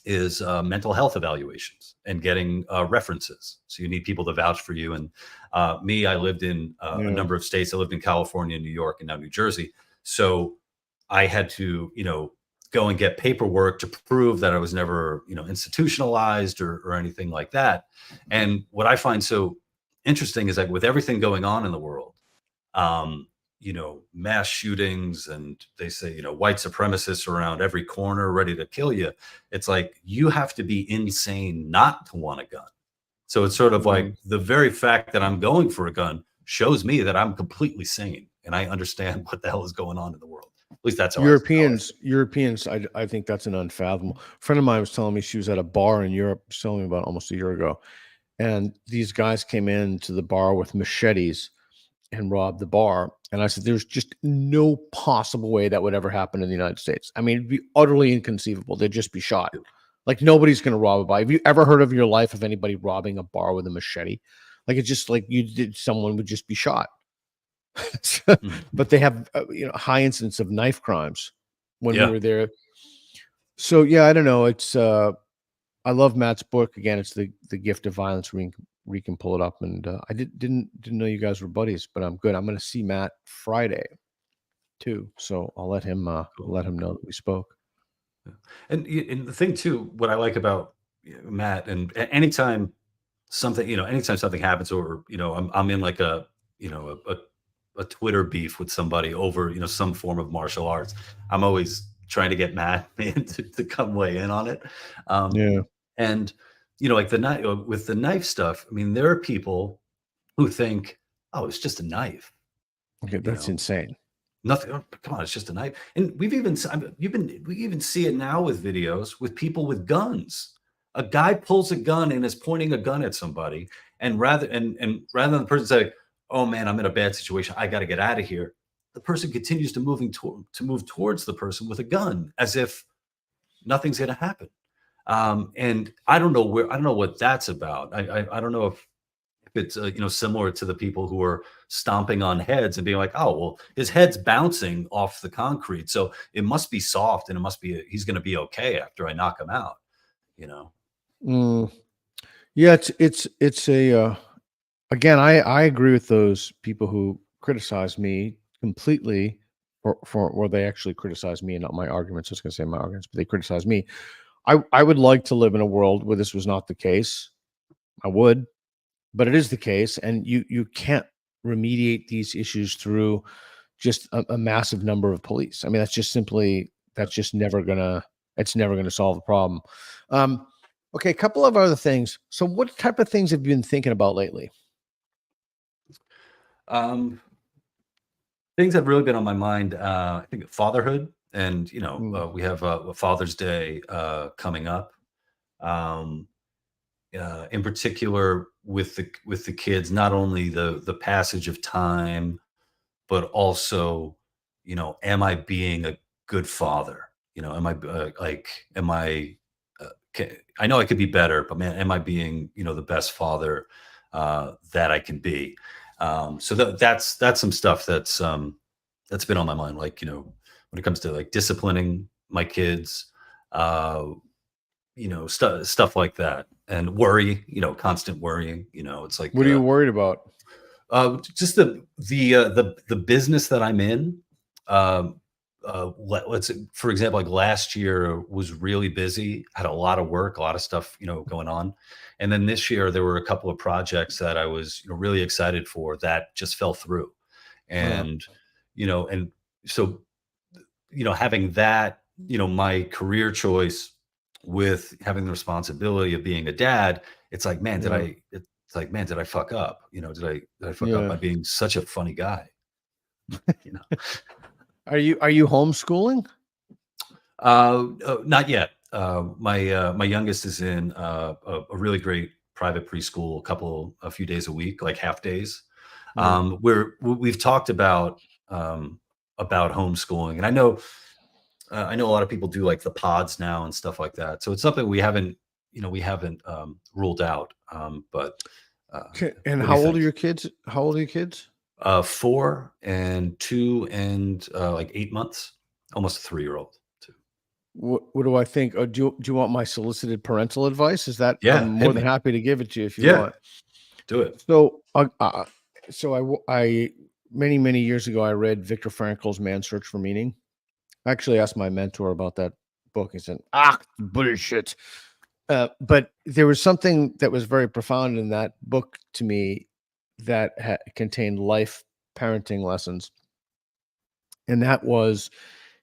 is mental health evaluations and getting references. So you need people to vouch for you. And I lived in a number of states. I lived in California, New York, and now New Jersey. So I had to, go and get paperwork to prove that I was never, institutionalized or anything like that. And what I find so interesting is, like, with everything going on in the world, um, mass shootings, and they say, white supremacists around every corner ready to kill you. It's like, you have to be insane not to want a gun. So it's sort of like the very fact that I'm going for a gun shows me that I'm completely sane and I understand what the hell is going on in the world. At least that's how Europeans, I think that's an unfathomable. A friend of mine was telling me she was at a bar in Europe, she was telling me about almost a year ago, and these guys came into the bar with machetes and robbed the bar. And I said, there's just no possible way that would ever happen in the United States. I mean, it'd be utterly inconceivable. They'd just be shot. Like, nobody's going to rob a bar. Have you ever heard of your life of anybody robbing a bar with a machete? Like, it's just like someone would just be shot. But they have, high incidence of knife crimes when we were there. So, yeah, I don't know. It's, I love Matt's book. Again, it's the Gift of Violence. We can pull it up, and I didn't know you guys were buddies, but I'm good. I'm going to see Matt Friday too, so I'll let him know that we spoke. And the thing too, what I like about Matt, and anytime something happens, or I'm in like a Twitter beef with somebody over some form of martial arts, I'm always trying to get Matt to come weigh in on it. And like with the knife stuff, I mean, there are people who think, oh, it's just a knife. Okay, that's insane. Nothing. Oh, come on, it's just a knife. And we even see it now with videos with people with guns. A guy pulls a gun and is pointing a gun at somebody, and rather than the person say, "Oh man, I'm in a bad situation, I got to get out of here," the person continues to move towards the person with a gun as if nothing's going to happen. And I don't know what that's about. I don't know if it's similar to the people who are stomping on heads and being like, oh, well, his head's bouncing off the concrete, so it must be soft, and he's going to be okay after I knock him out. Yeah, it's a again, I agree with those people who criticize me completely or they actually criticize me and not my arguments. I was going to say my arguments, but they criticize me. I would like to live in a world where this was not the case. I would, but it is the case, and you can't remediate these issues through just a massive number of police. I mean, that's never gonna solve the problem. Okay, a couple of other things. So, what type of things have you been thinking about lately? Things have really been on my mind. I think fatherhood, and we have a Father's Day coming up. In particular, with the kids, not only the passage of time, but also, am I being a good father? Am I I know I could be better, but man, am I being the best father that I can be? So that's some stuff that's been on my mind. Like, when it comes to like disciplining my kids, stuff like that, and worry, constant worrying. It's like, what are you worried about? Just the business that I'm in. Let's for example, like last year was really busy, had a lot of work, a lot of stuff, going on. And then this year there were a couple of projects that I was really excited for that just fell through. And, and so, having that, my career choice with having the responsibility of being a dad, it's like, man, did I fuck up? Did I fuck up by being such a funny guy? Are you homeschooling? Not yet. My youngest is in a really great private preschool, a few days a week, like half days. We've talked about homeschooling, and I know a lot of people do like the pods now and stuff like that. So it's something we haven't ruled out. But and how old are your kids? 4 and 2 and like 8 months, almost a 3-year-old too. What do I think? Do you want my solicited parental advice? Is that Yeah, I'm more than happy to give it to you if you want. Do it. So, I many years ago I read Viktor Frankl's Man's Search for Meaning. I actually asked my mentor about that book. He said, bullshit. But there was something that was very profound in that book to me that contained life parenting lessons. And that was,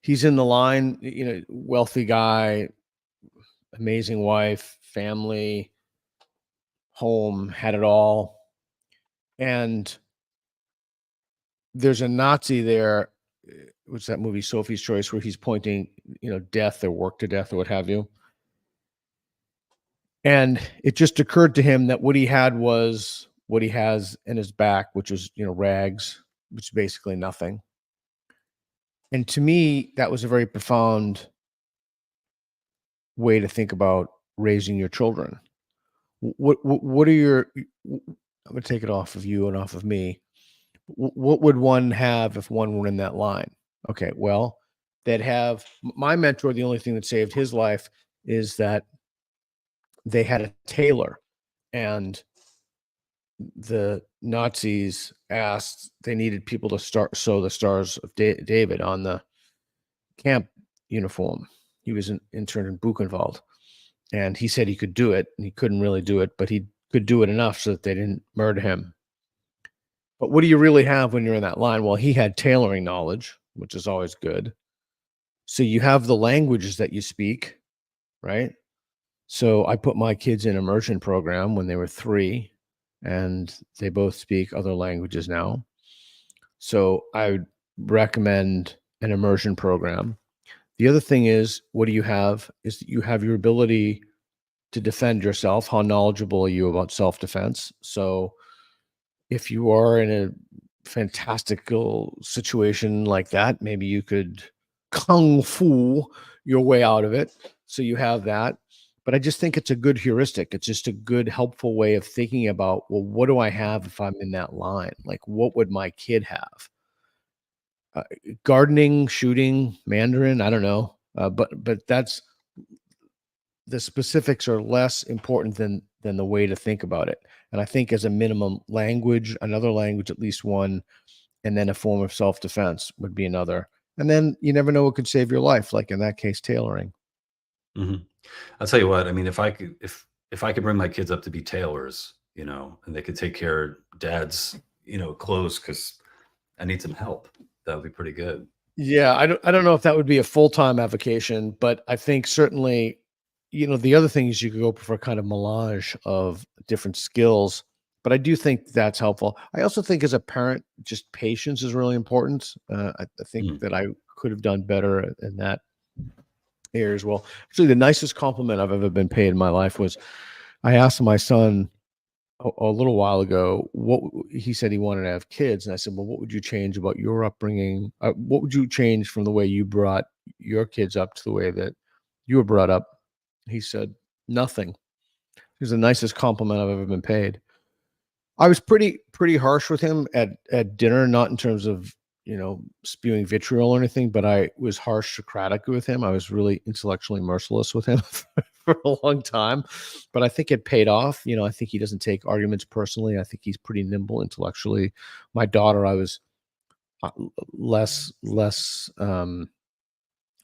he's in the line, wealthy guy, amazing wife, family, home, had it all. And there's a Nazi there. What's that movie, Sophie's Choice, where he's pointing, death or work to death or what have you. And it just occurred to him that what he had was what he has in his back, which is, rags, which is basically nothing. And to me, that was a very profound way to think about raising your children. What are your, I'm going to take it off of you and off of me. What would one have if one were in that line? Okay, well, they'd have, my mentor, the only thing that saved his life is that they had a tailor, and the Nazis asked, they needed people to sew the Stars of David on the camp uniform. He was an intern in Buchenwald, and he said he could do it, and he couldn't really do it, but he could do it enough so that they didn't murder him. But what do you really have when you're in that line? Well, he had tailoring knowledge, which is always good. So you have the languages that you speak, right? So I put my kids in immersion program when they were 3, and they both speak other languages now. So I would recommend an immersion program. The other thing is, what do you have? Is that you have your ability to defend yourself. How knowledgeable are you about self-defense? So if you are in a fantastical situation like that, maybe you could kung fu your way out of it. So you have that. But I just think it's a good heuristic. It's just a good, helpful way of thinking about, well, what do I have if I'm in that line? Like, what would my kid have? Gardening, shooting, Mandarin, I don't know. But that's, the specifics are less important than the way to think about it. And I think as a minimum, language, another language, at least one, and then a form of self-defense would be another. And then you never know what could save your life, like in that case, tailoring. Mm-hmm. I'll tell you what, I mean, if I could bring my kids up to be tailors, and they could take care of dad's, clothes, because I need some help, that would be pretty good. Yeah, I don't know if that would be a full-time avocation, but I think certainly, the other thing is you could go for a kind of melange of different skills, but I do think that's helpful. I also think as a parent, just patience is really important. I think that I could have done better in that area as well. Actually, the nicest compliment I've ever been paid in my life was, I asked my son a little while ago, he said he wanted to have kids. And I said, well, what would you change about your upbringing? What would you change from the way you brought your kids up to the way that you were brought up? He said, nothing. It was the nicest compliment I've ever been paid. I was pretty harsh with him at dinner, not in terms of, spewing vitriol or anything, but I was harsh Socratic with him. I was really intellectually merciless with him for a long time, but I think it paid off. I think he doesn't take arguments personally. I think he's pretty nimble intellectually. My daughter, I was less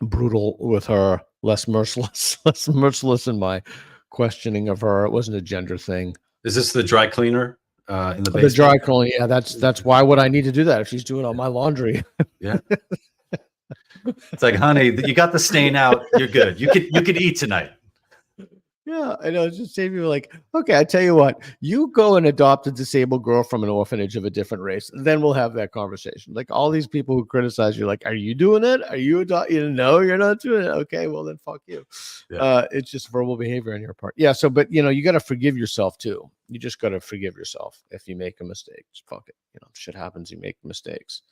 brutal with her, less merciless in my questioning of her. It wasn't a gender thing. Is this the dry cleaner in the basement? The dry cleaner, yeah. That's why would I need to do that if she's doing all my laundry? Yeah. It's like, honey, you got the stain out. You're good. You could eat tonight. Yeah, I know. It's just saying, people like, okay, I tell you what, you go and adopt a disabled girl from an orphanage of a different race, and then we'll have that conversation. Like all these people who criticize you, like, are you doing it? Are you adopting? No, you're not doing it. Okay, well then, fuck you. Yeah. It's just verbal behavior on your part. Yeah. So, but you got to forgive yourself too. You just got to forgive yourself if you make a mistake. Just fuck it. Shit happens. You make mistakes.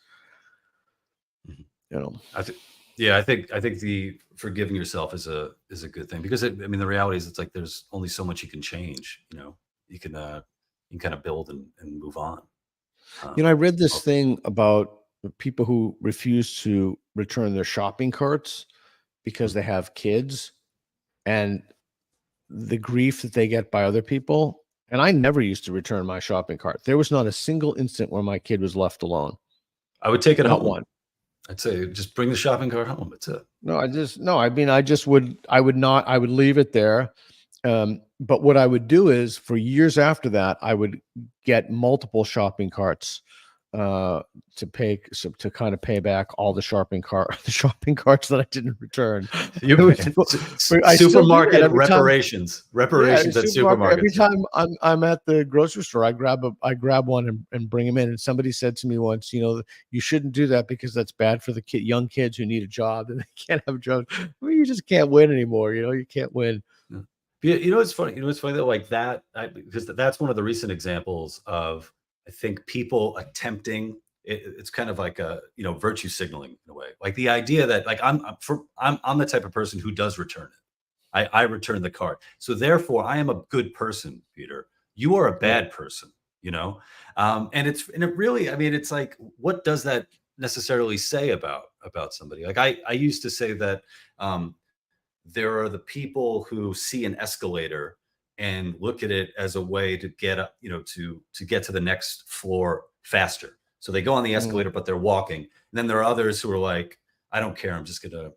Yeah, I think the forgiving yourself is a good thing, because the reality is, it's like there's only so much you can change. You can kind of build and move on. I read this thing about people who refuse to return their shopping carts because they have kids, and the grief that they get by other people. And I never used to return my shopping cart. There was not a single instant where my kid was left alone. I would take it Not home. one. I'd say just bring the shopping cart home. That's it. No, I mean, I would leave it there. But what I would do is for years after that, I would get multiple shopping carts to kind of pay back all the shopping carts that I didn't return. Supermarket reparations at supermarkets. Every time I'm at the grocery store, I grab one and bring them in. And somebody said to me once, you shouldn't do that because that's bad for the young kids who need a job and they can't have jobs. Well, you just can't win anymore. You can't win. It's funny. It's funny that like that, because that's one of the recent examples of, I think, people attempting. It's kind of like a virtue signaling in a way. Like the idea that like I'm the type of person who does return it. I return the card, so therefore I am a good person. Peter, you are a bad person. And it really, I mean, it's like, what does that necessarily say about somebody? Like I used to say that. There are the people who see an escalator and look at it as a way to get up, to get to the next floor faster. So they go on the escalator, but they're walking. And then there are others who are like, I don't care. I'm just gonna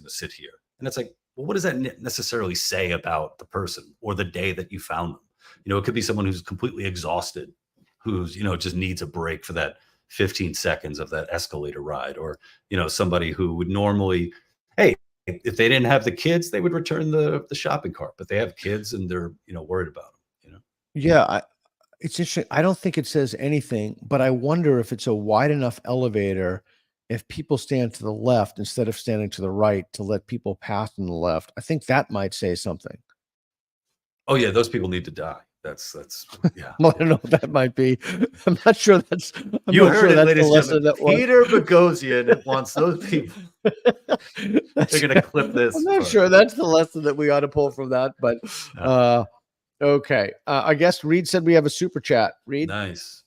sit here. And it's like, well, what does that necessarily say about the person or the day that you found them? It could be someone who's completely exhausted, who's, just needs a break for that 15 seconds of that escalator ride, or, somebody who would normally, hey, if they didn't have the kids, they would return the shopping cart, but they have kids and they're, worried about them, Yeah. It's interesting. I don't think it says anything, but I wonder if it's a wide enough elevator, if people stand to the left instead of standing to the right to let people pass on the left. I think that might say something. Oh yeah. Those people need to die. That's yeah. I don't know what that might be. I'm not sure that's. You heard it, ladies and gentlemen. Peter Boghossian wants those people. They're gonna clip this. I'm not sure that's the lesson that we ought to pull from that, but okay. I guess Reed said we have a super chat. Reed, nice.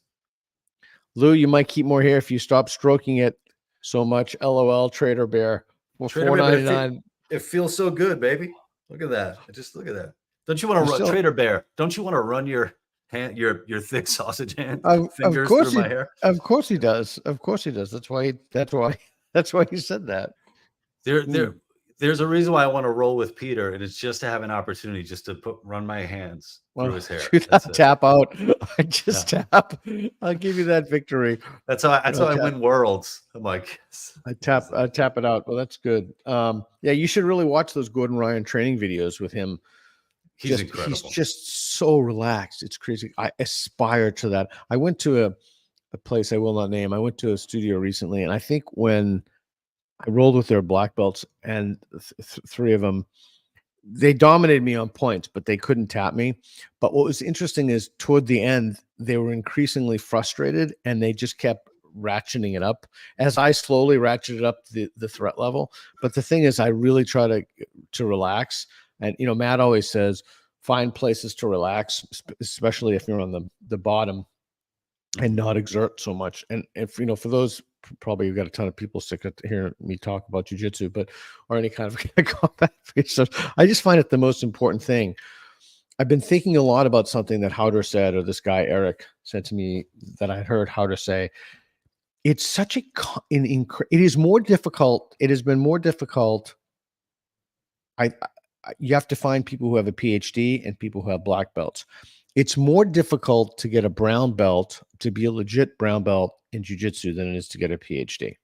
Lou, you might keep more hair if you stop stroking it so much. LOL, Trader Bear. Well, $4.99. It feels so good, baby. Look at that. Just look at that. Don't you want to run, Trader Bear? Don't you want to run your hand, your thick sausage hand fingers through my hair? Of course he does. Of course he does. That's why he said that. There's a reason why I want to roll with Peter, and it's just to have an opportunity just to run my hands through his hair. Tap out. I just tap. I'll give you that victory. That's how I win worlds. I'm like, I tap it out. Well, that's good. Yeah, you should really watch those Gordon Ryan training videos with him. He's incredible. He's just so relaxed. It's crazy. I aspire to that. I went to a place I will not name. I went to a studio recently, and I think when I rolled with their black belts, and three of them, they dominated me on points, but they couldn't tap me. But what was interesting is toward the end, they were increasingly frustrated, and they just kept ratcheting it up as I slowly ratcheted up the threat level. But the thing is, I really try to relax. And, Matt always says, find places to relax, especially if you're on the bottom, and not exert so much. And if, for those, probably you've got a ton of people sick of hearing me talk about jiu-jitsu, or any kind of combat stuff. I just find it the most important thing. I've been thinking a lot about something that Howder said, or this guy, Eric, said to me that I heard Howder say. It's such it is more difficult. It has been more difficult. You have to find people who have a PhD and people who have black belts. It's more difficult to get a brown belt, to be a legit brown belt in jiu-jitsu, than it is to get a PhD.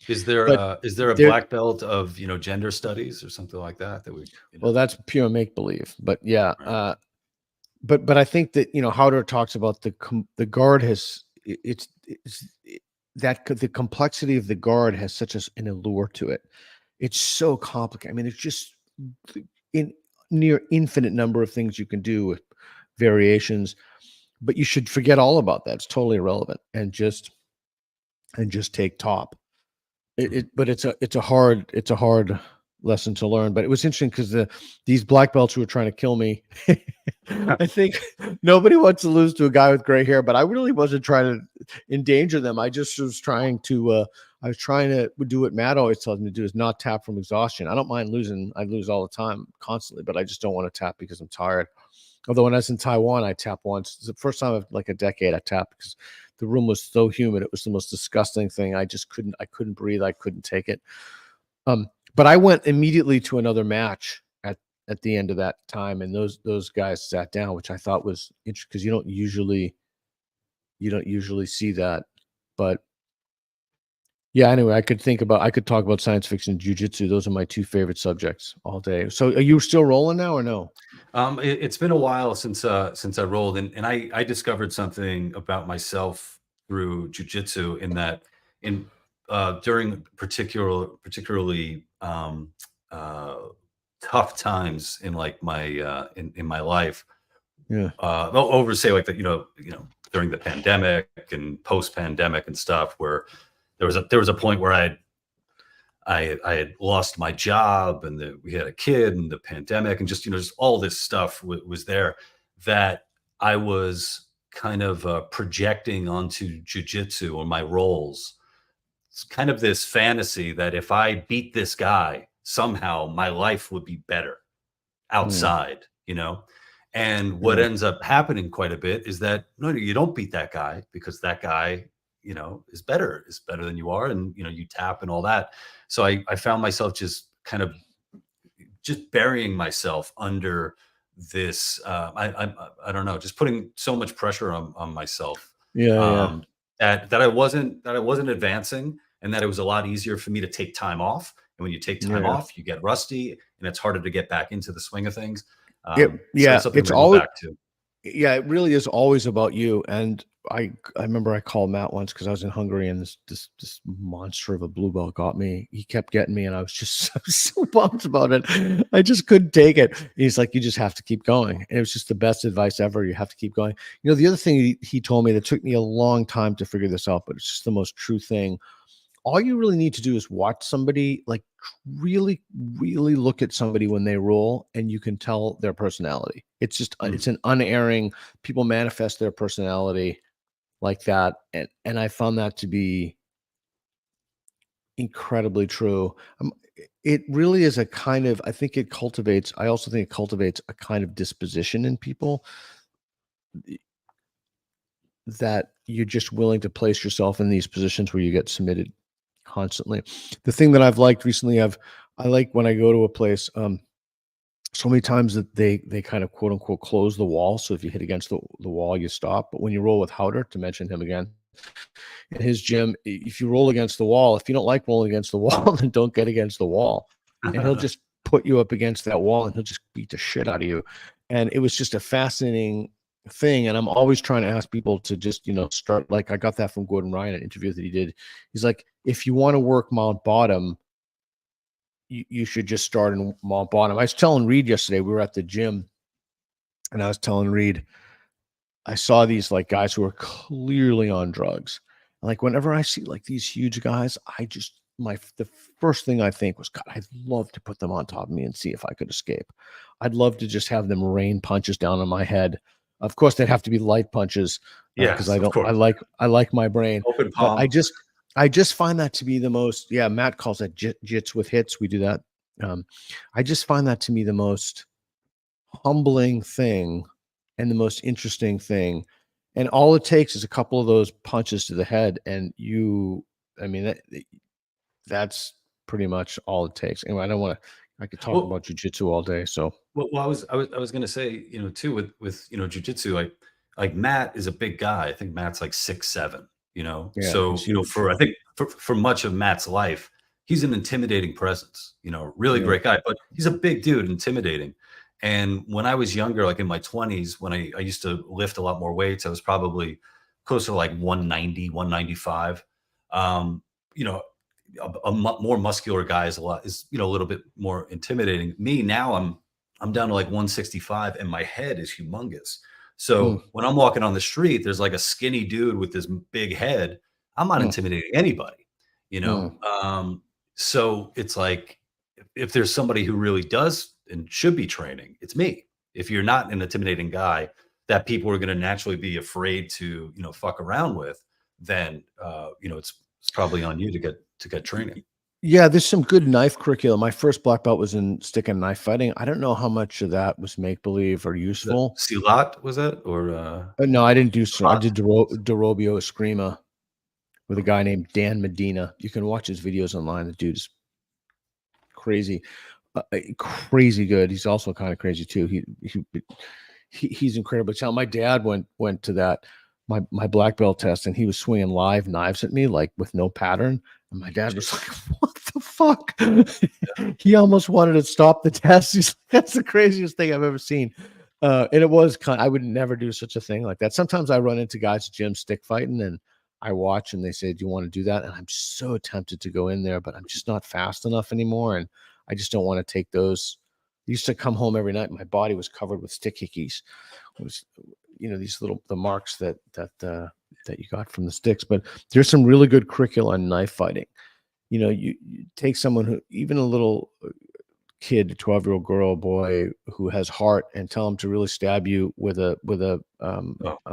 Is there a black belt of gender studies or something like that we? Well, that's pure make believe, but yeah. Right. But I think that Howder talks about the guard has the complexity of the guard has such an allure to it. It's so complicated. I mean, it's just in near infinite number of things you can do with variations, but you should forget all about that. It's totally irrelevant, and just take top. But it's a hard lesson to learn. But it was interesting because these black belts who were trying to kill me, I think nobody wants to lose to a guy with gray hair, but I really wasn't trying to endanger them. I just was trying to do what Matt always tells me to do, is not tap from exhaustion. I don't mind losing. I lose all the time, constantly, but I just don't want to tap because I'm tired. Although when I was in Taiwan, I tapped once. It's the first time in like a decade I tapped because The room was so humid. It was the most disgusting thing. I couldn't breathe. I couldn't take it. But I went immediately to another match at the end of that time, and those guys sat down, which I thought was interesting because you don't usually see that. But yeah, anyway, I could talk about science fiction and jiu-jitsu. Those are my two favorite subjects all day. So are you still rolling now or no? It's been a while since I rolled, and I discovered something about myself through jiu-jitsu in that during particularly tough times in like my in my life. Yeah. Over say like that, during the pandemic and post-pandemic and stuff, where there was a point where I had lost my job, and we had a kid, and the pandemic, and just all this stuff was there that I was kind of projecting onto jiu-jitsu or my roles. It's kind of this fantasy that if I beat this guy, somehow my life would be better outside, And what ends up happening quite a bit is that no, you don't beat that guy, because that guy, is better than you are, and you tap and all that. So I found myself just kind of just burying myself under this. I don't know, just putting so much pressure on myself. Yeah. That I wasn't advancing, and that it was a lot easier for me to take time off. And when you take time off, you get rusty, and it's harder to get back into the swing of things. It's always back to. Yeah, it really is always about you. And I remember I called Matt once because I was in Hungary, and this monster of a blue belt got me. He kept getting me, and I was just so bummed about it. I just couldn't take it. And he's like, "You just have to keep going." And it was just the best advice ever. You have to keep going. The other thing he told me that took me a long time to figure this out, but it's just the most true thing. All you really need to do is watch somebody, like really, really look at somebody when they roll, and you can tell their personality. It's just, it's an unerring, people manifest their personality like that. And I found that to be incredibly true. It really is a kind of, I also think it cultivates a kind of disposition in people that you're just willing to place yourself in these positions where you get submitted constantly. The thing that I've liked recently, I like when I go to a place, so many times that they kind of quote unquote close the wall. So if you hit against the wall, you stop. But when you roll with Howder, to mention him again, in his gym, if you roll against the wall, if you don't like rolling against the wall, then don't get against the wall. And he'll just put you up against that wall, and he'll just beat the shit out of you. And it was just a fascinating thing. And I'm always trying to ask people to just, start, like I got that from Gordon Ryan, an interview that he did. He's like, if you want to work Mount Bottom, you should just start in Mount Bottom. I was telling Reed yesterday, we were at the gym, and I was telling Reed, I saw these like guys who are clearly on drugs. And like whenever I see like these huge guys, the first thing I think was, God, I'd love to put them on top of me and see if I could escape. I'd love to just have them rain punches down on my head. Of course, they'd have to be light punches. Because I like my brain. Open palm. But I just find that to be the most, Matt calls that jits with hits. We do that. I just find that to be the most humbling thing and the most interesting thing. And all it takes is a couple of those punches to the head, and that's pretty much all it takes. Anyway, I could talk about jiu-jitsu all day. So I was going to say, too, with jiu-jitsu, like Matt is a big guy. I think Matt's like 6'7", so, for much of Matt's life, he's an intimidating presence, really great guy, but he's a big dude, intimidating. And when I was younger, like in my 20s, when I used to lift a lot more weights, I was probably closer to like 190, 195. A more muscular guy is a little bit more intimidating. Me now, I'm down to like 165, and my head is humongous. So when I'm walking on the street, there's like a skinny dude with this big head. I'm not intimidating anybody, So it's like, if there's somebody who really does and should be training, it's me. If you're not an intimidating guy that people are going to naturally be afraid to, fuck around with, then, it's probably on you to get training. Yeah, there's some good knife curriculum. My first black belt was in stick and knife fighting. I don't know how much of that was make believe or Was that useful. Silat, was it? Or No, I didn't do so. I Silat? did Derobio Eskrima with a guy named Dan Medina. You can watch his videos online. The dude is crazy, crazy good. He's also kind of crazy too. He's incredibly talented. My dad went to that my black belt test, and he was swinging live knives at me like with no pattern. And my dad was like, "What the fuck?" He almost wanted to stop the test. He's like, "That's the craziest thing I've ever seen." And it was I would never do such a thing like that. Sometimes I run into guys at gym stick fighting, and I watch, and they say, "Do you want to do that?" And I'm so tempted to go in there, but I'm just not fast enough anymore, and I just don't want to take those. I used to come home every night. My body was covered with stick hickeys. It was, these the marks that you got from the sticks. But there's some really good curricula on knife fighting. You take someone who, even a little kid, a 12-year-old girl, boy who has heart, and tell them to really stab you with a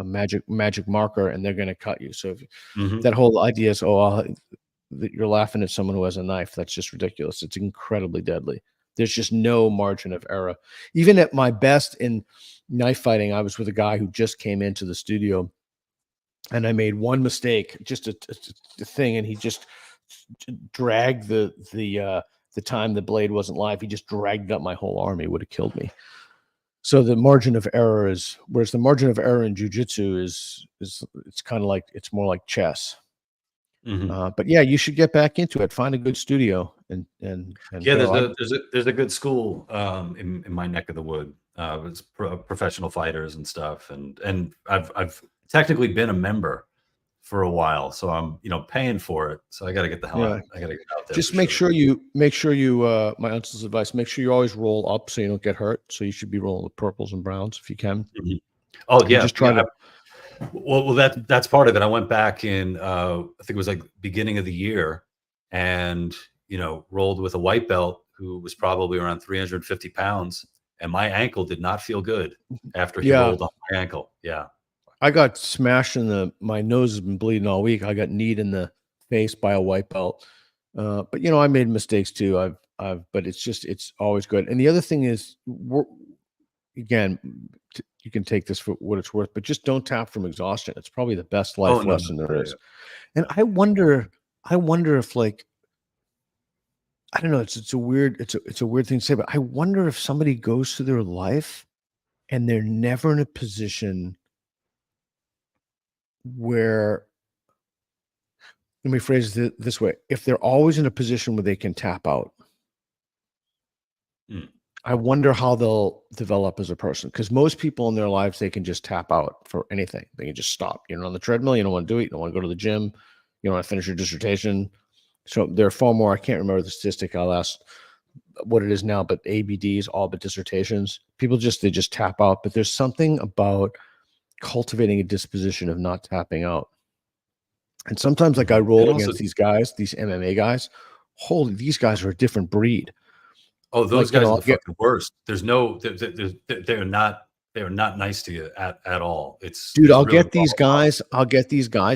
magic marker, and they're going to cut you. So if that whole idea is, that you're laughing at someone who has a knife, that's just ridiculous. It's incredibly deadly. There's just no margin of error. Even at my best in knife fighting, I was with a guy who just came into the studio, and I made one mistake, just a thing, and he just dragged the time the blade wasn't live. He just dragged up my whole arm. He would have killed me. So the margin of error is, whereas the margin of error in jiu-jitsu is it's kind of like, it's more like chess. But yeah, you should get back into it. Find a good studio and Yeah, go. there's a good school in my neck of the wood. It's professional fighters and stuff, and I've technically been a member for a while, so I'm paying for it. So I got to get the hell out. I got to get out there. Just make sure you my uncle's advice. Make sure you always roll up so you don't get hurt. So you should be rolling with purples and browns if you can. Oh yeah, just try to. Well, that's part of it. I went back in, I think it was like beginning of the year, and rolled with a white belt who was probably around 350 pounds, and my ankle did not feel good after he rolled on my ankle. Yeah, I got smashed my nose has been bleeding all week. I got kneed in the face by a white belt. But I made mistakes too. But it's always good. And the other thing is, again, you can take this for what it's worth, but just don't tap from exhaustion. It's probably the best life lesson there is. And I wonder if, like, I don't know, it's a weird thing to say, but I wonder if somebody goes through their life and they're never in a position where, let me phrase it this way, if they're always in a position where they can tap out, I wonder how they'll develop as a person. Because most people in their lives, they can just tap out for anything. They can just stop. You're on the treadmill, you don't want to do it, you don't want to go to the gym, you don't want to finish your dissertation. So there are far more, I can't remember the statistic, I'll ask what it is now, but ABDs, all but dissertations, people they just tap out. But there's something about cultivating a disposition of not tapping out. And sometimes, like, I roll against these guys, these MMA guys. Holy, these guys are a different breed. Oh, those guys are the fucking worst. They're not nice to you at all. Dude, I'll get these guys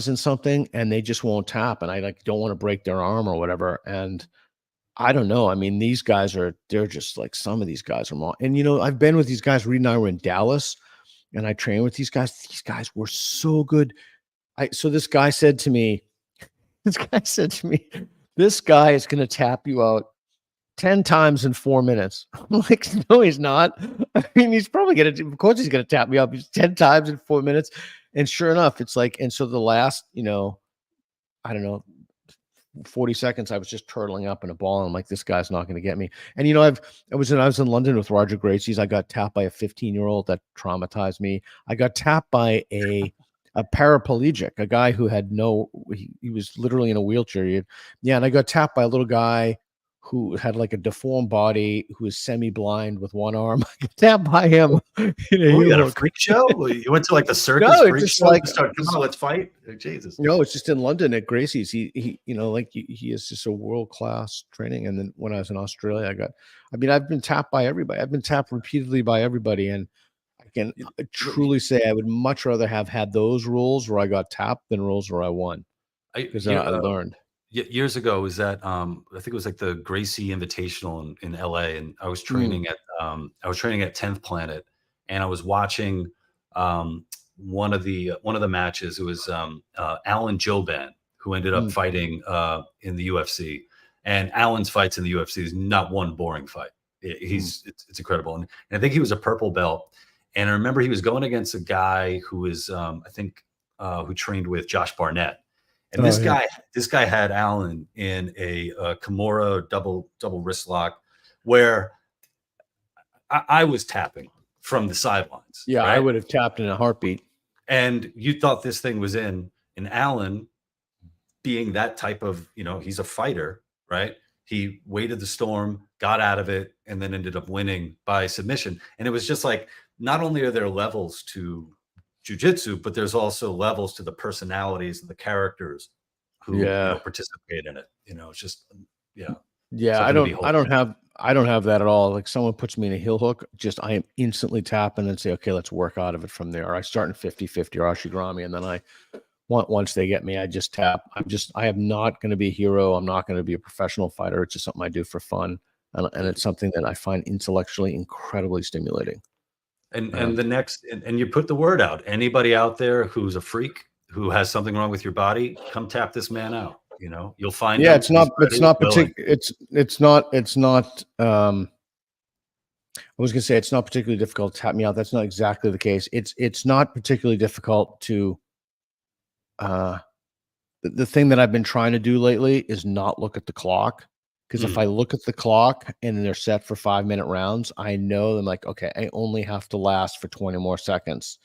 in something, and they just won't tap, and I don't want to break their arm or whatever. And I don't know. I mean, these guys they're just like, some of these guys are more. And I've been with these guys. Reed and I were in Dallas, and I trained with these guys. These guys were so good. So this guy said to me, this guy is going to tap you out 10 times in 4 minutes. I'm like, no, he's not. I mean, he's probably going to, of course he's going to tap me up. He's 10 times in 4 minutes. And sure enough, it's like, and so the last, I don't know, 40 seconds, I was just turtling up in a ball. And I'm like, this guy's not going to get me. And, I was in London with Roger Gracie's. I got tapped by a 15-year-old that traumatized me. I got tapped by a paraplegic, a guy who had he was literally in a wheelchair. And I got tapped by a little guy who had like a deformed body, who was semi-blind with one arm. I got tapped by him. You had a freak show? You went to like the circus freak show? Like, come on, let's fight. Jesus. No, it's just in London at Gracie's. He he is just a world-class training. And then when I was in Australia, I've been tapped by everybody. I've been tapped repeatedly by everybody. And I can truly say I would much rather have had those rules where I got tapped than rules where I won, because I learned. years ago, was that I think it was like the Gracie Invitational in LA, and I was Mm, training at 10th Planet, and I was watching one of the matches. It was Alan Joban, who ended up mm. fighting in the UFC, and Alan's fights in the UFC is not one boring fight. Mm. It's incredible, and I think he was a purple belt, and I remember he was going against a guy who was I think who trained with Josh Barnett. And Oh yeah. this guy had Allen in a Kimura double wrist lock, where I was tapping from the sidelines, Yeah, I right? would have tapped in a heartbeat. And you thought this thing was in. And Allen, being that type of, he's a fighter, right? He waited the storm, got out of it, and then ended up winning by submission. And it was just like, not only are there levels to jiu-jitsu, but there's also levels to the personalities and the characters who Yeah. participate in it. It's just Yeah, something to behold. I don't have that at all. Like someone puts me in a heel hook, I am instantly tapping and say, okay, let's work out of it from there. Or I start in 50-50 or Ashigrami, and then once they get me, I just tap. I am not going to be a hero. I'm not going to be a professional fighter. It's just something I do for fun. And it's something that I find intellectually incredibly stimulating. And the next, and you put the word out. Anybody out there who's a freak, who has something wrong with your body, come tap this man out. You'll find. Yeah, out it's not particular. I was going to say it's not particularly difficult to tap me out. That's not exactly the case. It's not particularly difficult to. The thing that I've been trying to do lately is not look at the clock, because if I look at the clock and they're set for 5-minute rounds, I know I'm like, okay, I only have to last for 20 more seconds.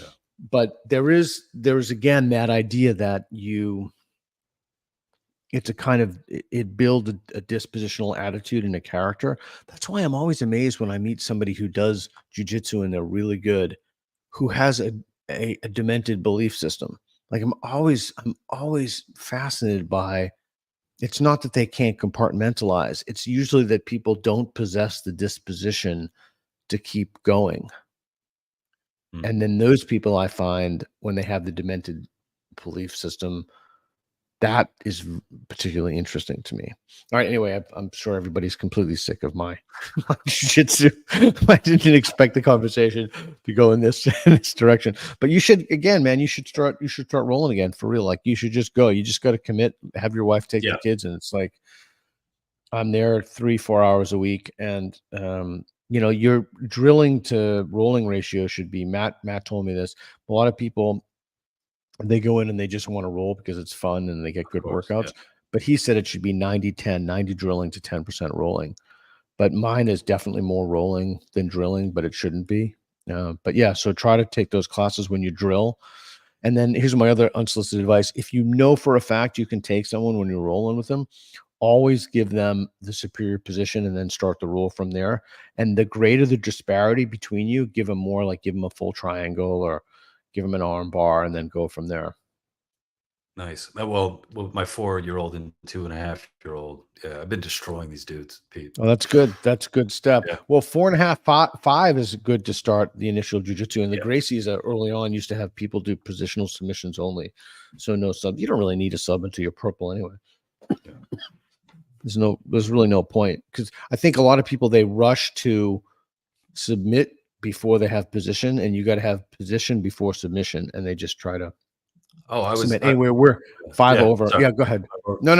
Yeah. But there is again that idea that it's a kind of, it builds a dispositional attitude and a character. That's why I'm always amazed when I meet somebody who does jiu-jitsu and they're really good, who has a demented belief system. Like I'm always fascinated by, it's not that they can't compartmentalize. It's usually that people don't possess the disposition to keep going. And then those people, I find, when they have the demented belief system, that is particularly interesting to me. All right. Anyway, I'm sure everybody's completely sick of my jiu-jitsu. I didn't expect the conversation to go in this direction. But you should, again, man, you should start rolling again, for real. Like you should just go. You just got to commit, have your wife take the kids, and it's like I'm there 3-4 hours a week, and your drilling to rolling ratio should be, Matt told me this. A lot of people, they go in and they just want to roll because it's fun and they get good workouts. Yeah. But he said it should be 90-10, 90 drilling to 10% rolling. But mine is definitely more rolling than drilling, but it shouldn't be. But yeah, so try to take those classes when you drill. And then here's my other unsolicited advice. If you know for a fact you can take someone when you're rolling with them, always give them the superior position and then start the roll from there. And the greater the disparity between you, give them more, like give them a full triangle or give them an arm bar and then go from there. Nice. Well, my 4-year-old and 2.5-year-old, yeah, I've been destroying these dudes, Pete. Oh, that's good. That's a good step. Yeah. Well, 4.5, 5 is good to start the initial jiu-jitsu. And the Gracies early on used to have people do positional submissions only. So no sub. You don't really need a sub until you're purple anyway. Yeah. There's really no point, because I think a lot of people, they rush to submit before they have position, and you got to have position before submission, and they just try to. Anyway, we're 5 over. Sorry. Yeah, go ahead. No.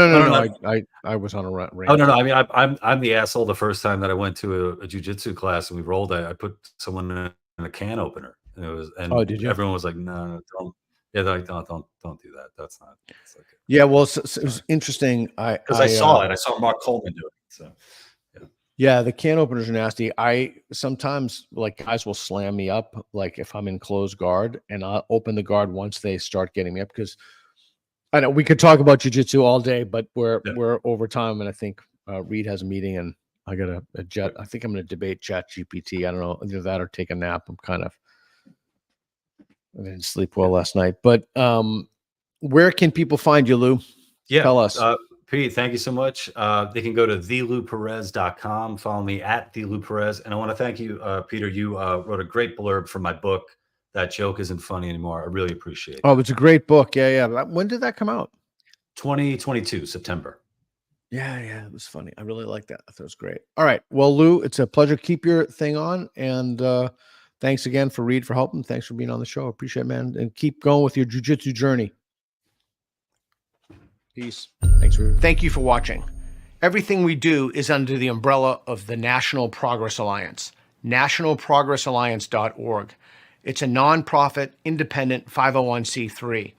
I was on a rant. Oh no. I mean, I'm the asshole. The first time that I went to a jiu-jitsu class and we rolled, I put someone in a can opener, and it was. And oh, did you? Everyone was like, no, don't. Yeah, they're like, don't do that. That's not. Okay. Yeah, well, it was interesting. Because I saw it. I saw Mark Coleman do it. So. Yeah, the can openers are nasty. I sometimes, like, guys will slam me up, like if I'm in closed guard, and I'll open the guard once they start getting me up, because I know we could talk about jiu-jitsu all day, but we're over time, and I think Reed has a meeting, and I got a jet. I think I'm going to debate ChatGPT. I don't know, either that or take a nap. I didn't sleep well last night. But where can people find you, Lou? Yeah, tell us. Pete, thank you so much. They can go to thelouperez.com. Follow me at Lou Perez. And I want to thank you, Peter. You wrote a great blurb for my book, That Joke Isn't Funny Anymore. I really appreciate it. Oh, it's a great book. Yeah. When did that come out? 2022, September. Yeah, it was funny. I really like that. I thought it was great. All right. Well, Lou, it's a pleasure. Keep your thing on. And thanks again for Reed for helping. Thanks for being on the show. Appreciate it, man. And keep going with your jiu-jitsu journey. Peace. Thank you for watching. Everything we do is under the umbrella of the National Progress Alliance, nationalprogressalliance.org. It's a nonprofit, independent 501c3.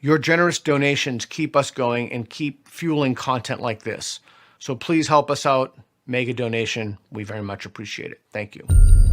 Your generous donations keep us going and keep fueling content like this. So please help us out. Make a donation. We very much appreciate it. Thank you.